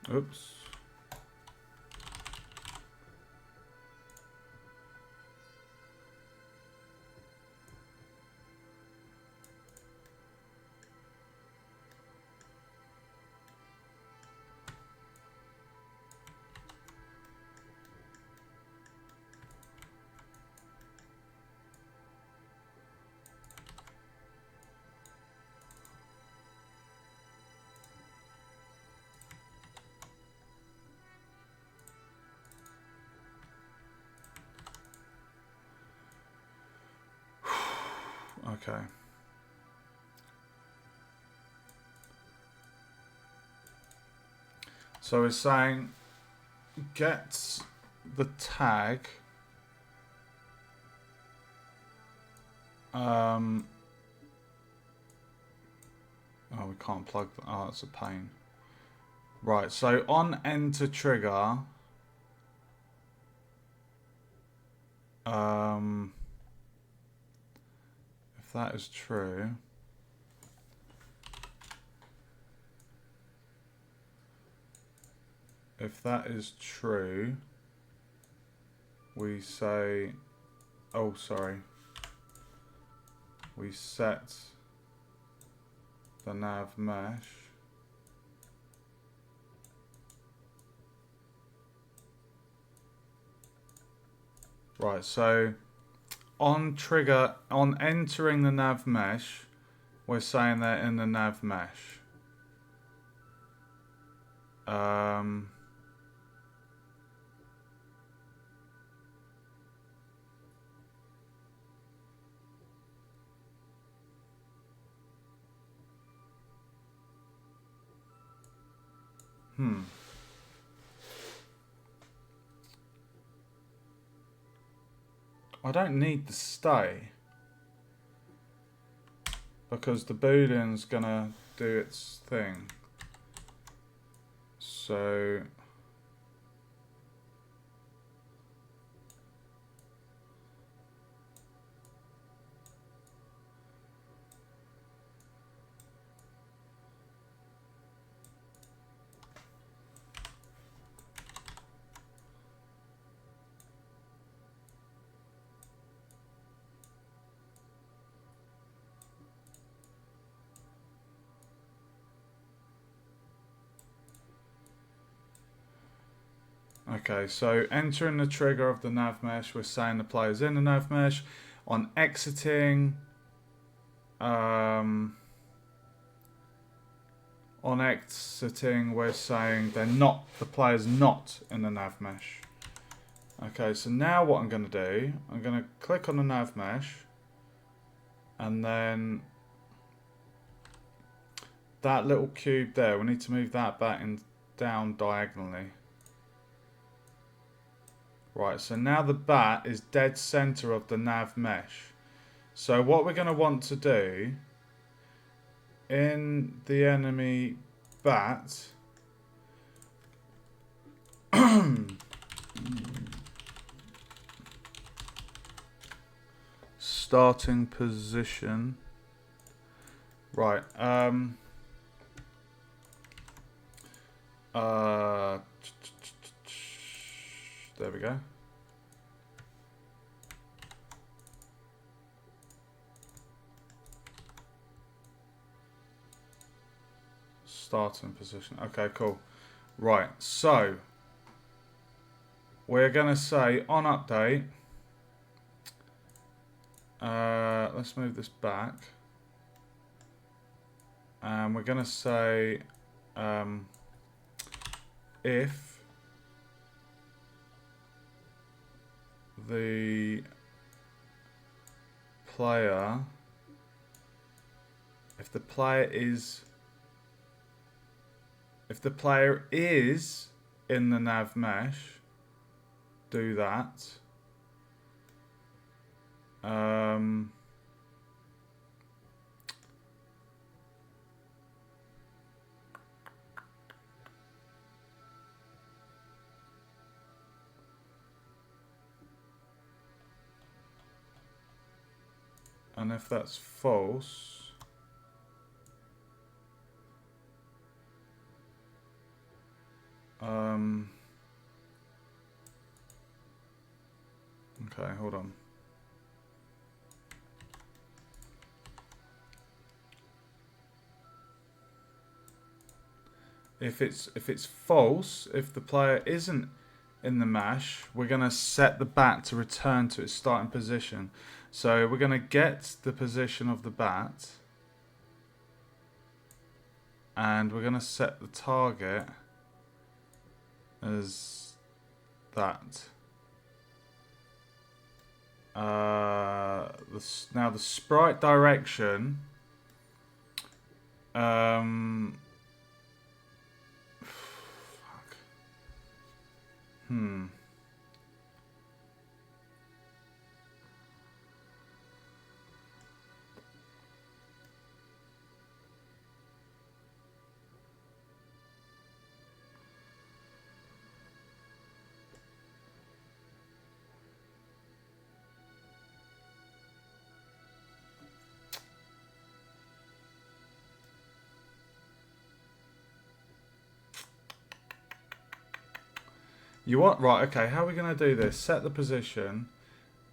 Oops. Okay. So it's saying get the tag oh, we can't plug that. Oh, that's a pain. Right, so on enter trigger, if that is true, if that is true, we say, oh sorry, we set the nav mesh right. So on entering the nav mesh, we're saying they're in the nav mesh. I don't need the stay because the boolean's gonna do its thing. So okay, so entering the trigger of the nav mesh, we're saying the player's in the nav mesh. On exiting, we're saying the player's not in the nav mesh. Okay, so now what I'm going to do, I'm going to click on the nav mesh, and then that little cube there, we need to move that back down diagonally. Right, so now the bat is dead center of the nav mesh. So what we're going to want to do in the enemy bat, starting position. Right, there we go. Starting position. Okay, cool. Right, so we're going to say on update, let's move this back. And we're going to say if the player is in the nav mesh, do that. And if that's false, okay, hold on. If it's false, if the player isn't in the mash, we're going to set the bat to return to its starting position. So we're going to get the position of the bat, and we're going to set the target as that. Now the sprite direction, You want right? Okay, how are we going to do this? Set the position,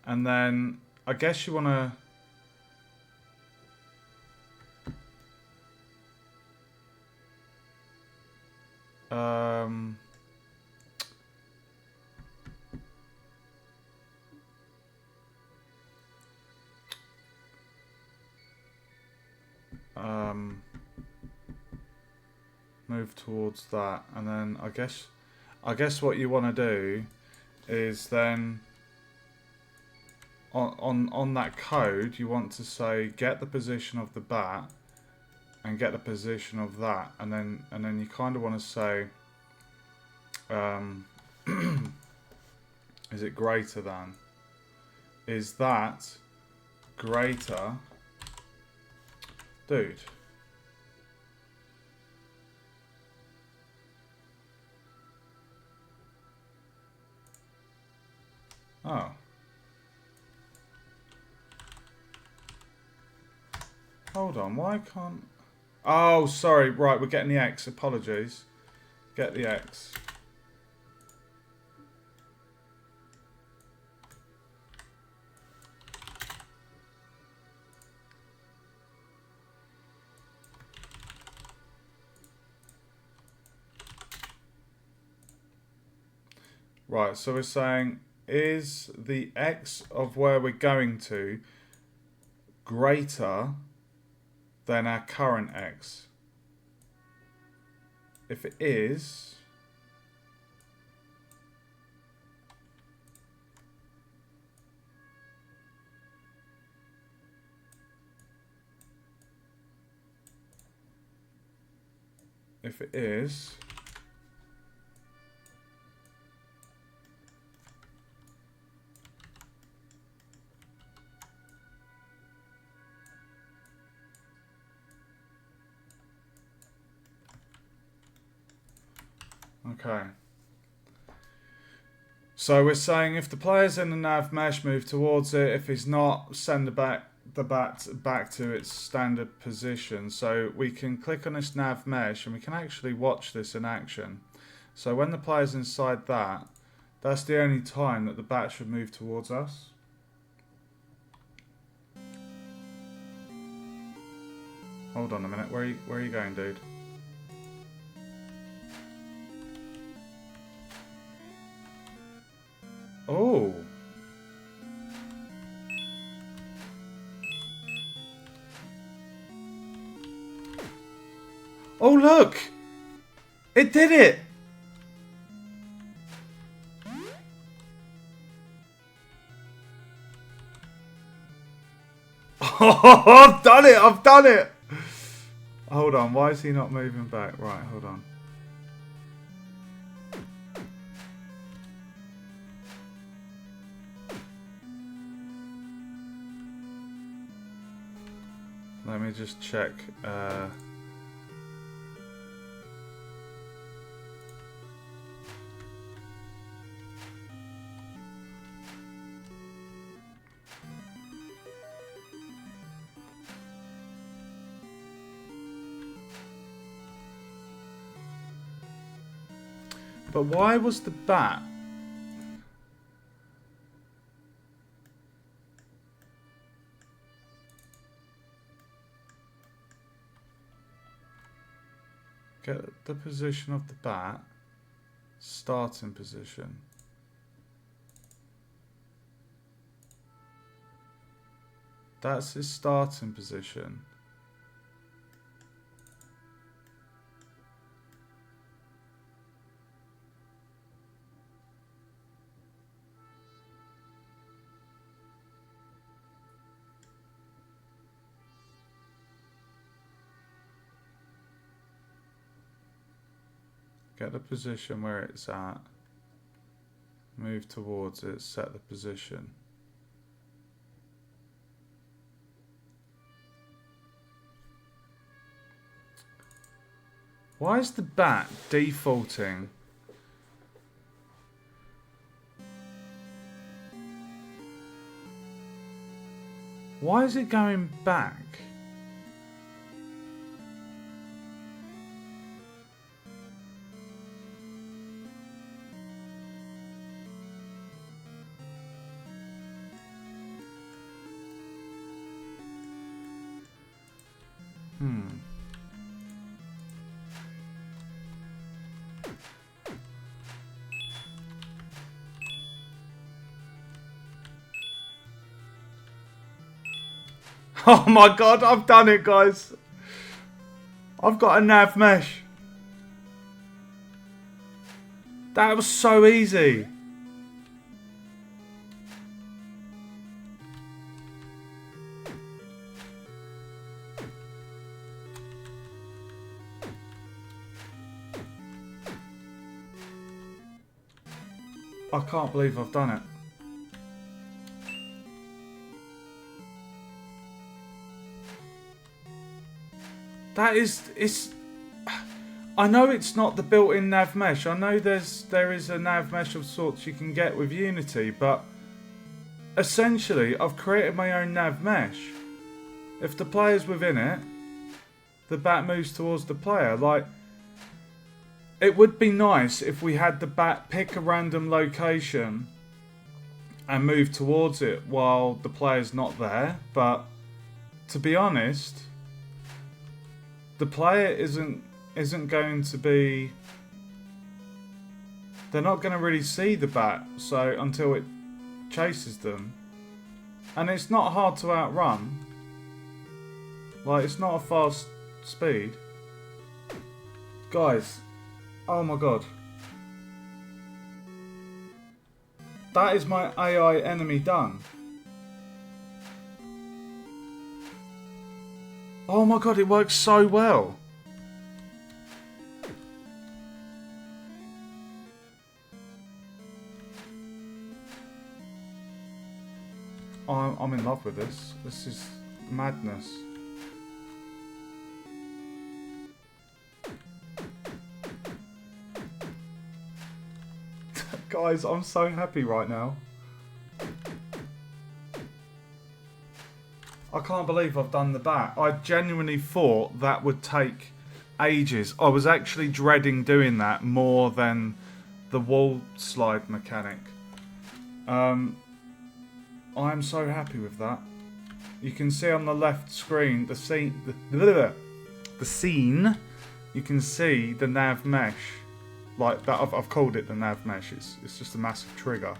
and then I guess you want to. Move towards that, and then I guess what you want to do is then on that code you want to say get the position of the bat and get the position of that, and then you kind of want to say is it greater than? Is that greater, dude? Oh. Hold on, why can't... Oh, sorry, right, we're getting the X, apologies. Get the X. Right, so we're saying, is the X of where we're going to greater than our current X? If it is, okay. So we're saying if the player's in the nav mesh, move towards it. If he's not, send the bat back to its standard position. So we can click on this nav mesh and we can actually watch this in action. So when the player's inside that, that's the only time that the bat should move towards us. Hold on a minute, where are you going, dude? Oh. Oh, look! It did it! Oh, I've done it! I've done it! Hold on, why is he not moving back? Right, hold on. Let me just check. But why was the bat? Get the position of the bat. Starting position. That's his starting position. Get the position where it's at. Move towards it, set the position. Why is the bat defaulting? Why is it going back? Oh my god, I've done it, guys. I've got a nav mesh. That was so easy. I can't believe I've done it. That is, it's. I know it's not the built-in nav mesh. I know there is a nav mesh of sorts you can get with Unity, but essentially I've created my own nav mesh. If the player's within it, the bat moves towards the player. Like, it would be nice if we had the bat pick a random location and move towards it while the player's not there, but to be honest, the player isn't going to be. They're not going to really see the bat, so until it chases them, and it's not hard to outrun. Like, it's not a fast speed, guys. Oh my god, that is my AI enemy done. Oh my god, it works so well. I'm in love with this. This is madness. Guys, I'm so happy right now. I can't believe I've done the bat. I genuinely thought that would take ages. I was actually dreading doing that more than the wall slide mechanic. I'm so happy with that. You can see on the left screen the scene. You can see the nav mesh. Like that, I've called it the nav mesh. It's just a massive trigger.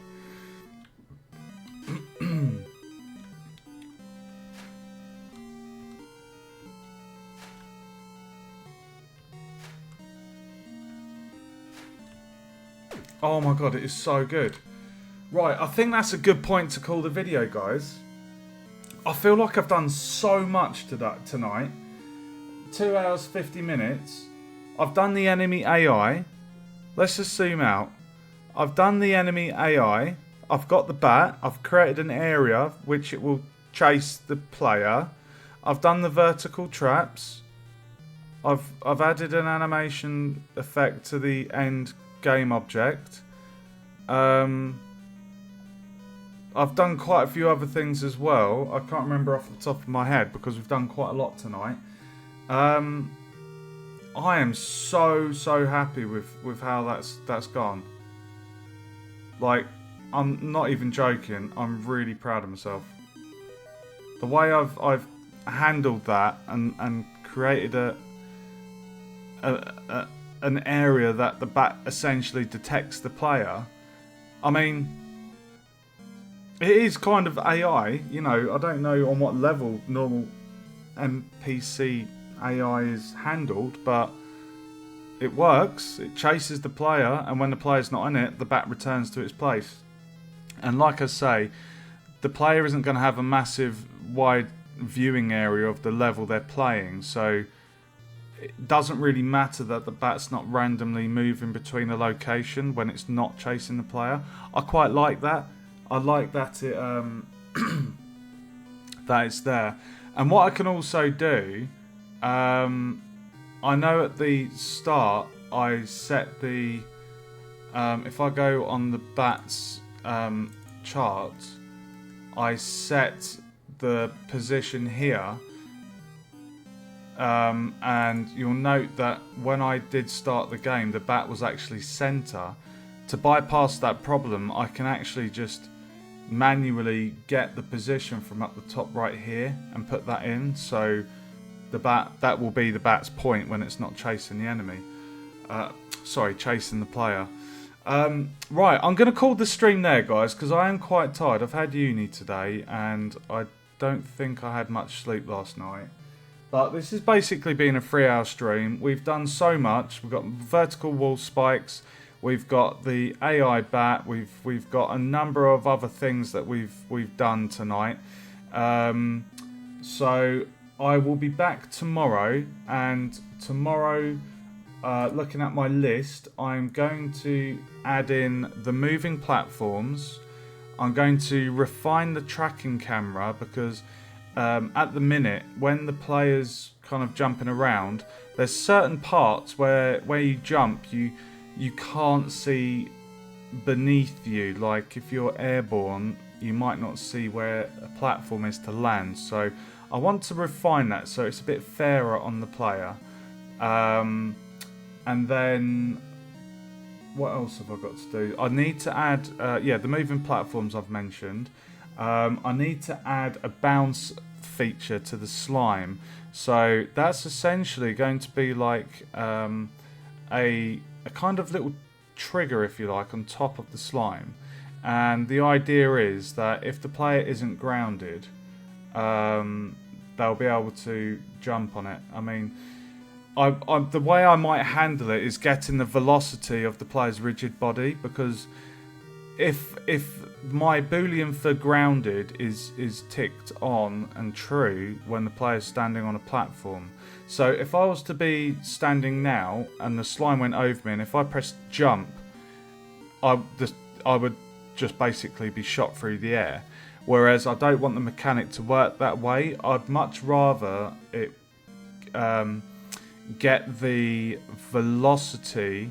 Oh my god, it is so good. Right, I think that's a good point to call the video, guys. I feel like I've done so much to that tonight. 2 hours, 50 minutes. I've done the enemy AI. Let's just zoom out. I've done the enemy AI. I've got the bat. I've created an area which it will chase the player. I've done the vertical traps. I've added an animation effect to the end game object. I've done quite a few other things as well. I can't remember off the top of my head because we've done quite a lot tonight. I am so happy with how that's gone. Like, I'm not even joking. I'm really proud of myself. The way I've handled that and created an area that the bat essentially detects the player. I mean, it is kind of AI, you know. I don't know on what level normal NPC AI is handled, but it works. It chases the player, and when the player's not in it, the bat returns to its place. And like I say, the player isn't going to have a massive wide viewing area of the level they're playing, so it doesn't really matter that the bat's not randomly moving between a location when it's not chasing the player. I quite like that. I like that it that it's there. And what I can also do, I know at the start I set the if I go on the bat's chart, I set the position here, and you'll note that when I did start the game, the bat was actually center. To bypass that problem, I can actually just manually get the position from up the top right here and put that in, so the bat, that will be the bat's point when it's not chasing the enemy. Sorry, chasing the player. Right, I'm going to call the stream there, guys, because I am quite tired. I've had uni today, and I don't think I had much sleep last night. But this has basically been a 3-hour stream. We've done so much. We've got vertical wall spikes. We've got the AI bat. We've got a number of other things that we've done tonight. So I will be back tomorrow, and tomorrow, looking at my list, I'm going to add in the moving platforms. I'm going to refine the tracking camera because at the minute, when the player's kind of jumping around, there's certain parts where you jump, you can't see beneath you. Like if you're airborne, you might not see where a platform is to land. So I want to refine that so it's a bit fairer on the player. And then what else have I got to do? I need to add, the moving platforms I've mentioned. I need to add a bounce feature to the slime. So that's essentially going to be like a kind of little trigger, if you like, on top of the slime. And the idea is that if the player isn't grounded, they'll be able to jump on it. I mean, the way I might handle it is getting the velocity of the player's rigid body, because if my boolean for grounded is ticked on and true when the player's standing on a platform. So if I was to be standing now and the slime went over me, and if I pressed jump, I would just basically be shot through the air. Whereas I don't want the mechanic to work that way. I'd much rather it get the velocity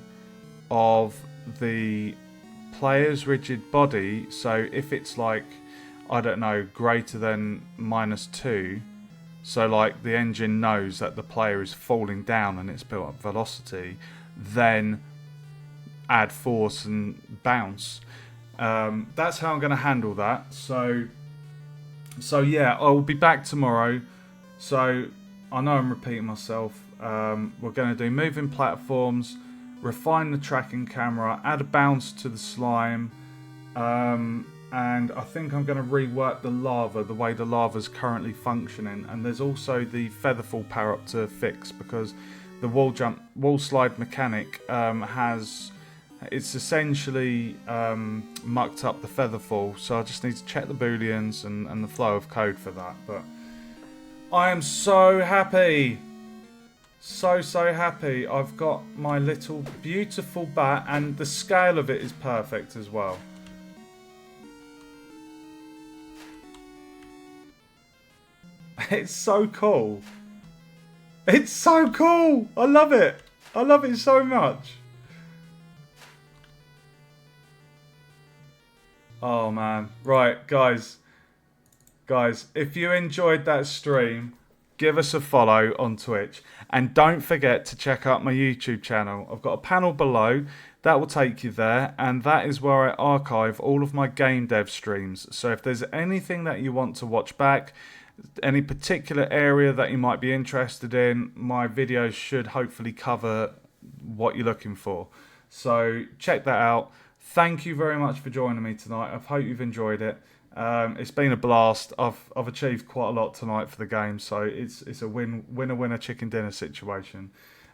of the player's rigid body. So if it's like, I don't know, greater than -2, so like the engine knows that the player is falling down and it's built up velocity, then add force and bounce. That's how I'm going to handle that. So yeah, I'll be back tomorrow. So I know I'm repeating myself. We're going to do moving platforms, refine the tracking camera, add a bounce to the slime, and I think I'm going to rework the lava, the way the lava's currently functioning. And there's also the featherfall power up to fix, because the wall slide mechanic it's essentially mucked up the featherfall. So I just need to check the booleans and the flow of code for that. But I am so happy. So happy. I've got my little beautiful bat, and the scale of it is perfect as well. It's so cool. It's so cool. I love it. I love it so much. Oh man. Right, guys, if you enjoyed that stream, give us a follow on Twitch, and don't forget to check out my YouTube channel. I've got a panel below that will take you there, and that is where I archive all of my game dev streams. So if there's anything that you want to watch back, any particular area that you might be interested in, my videos should hopefully cover what you're looking for. So check that out. Thank you very much for joining me tonight. I hope you've enjoyed it. It's been a blast. I've achieved quite a lot tonight for the game, so it's a winner chicken dinner situation.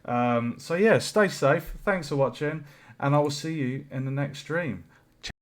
So yeah, stay safe. Thanks for watching, and I will see you in the next stream.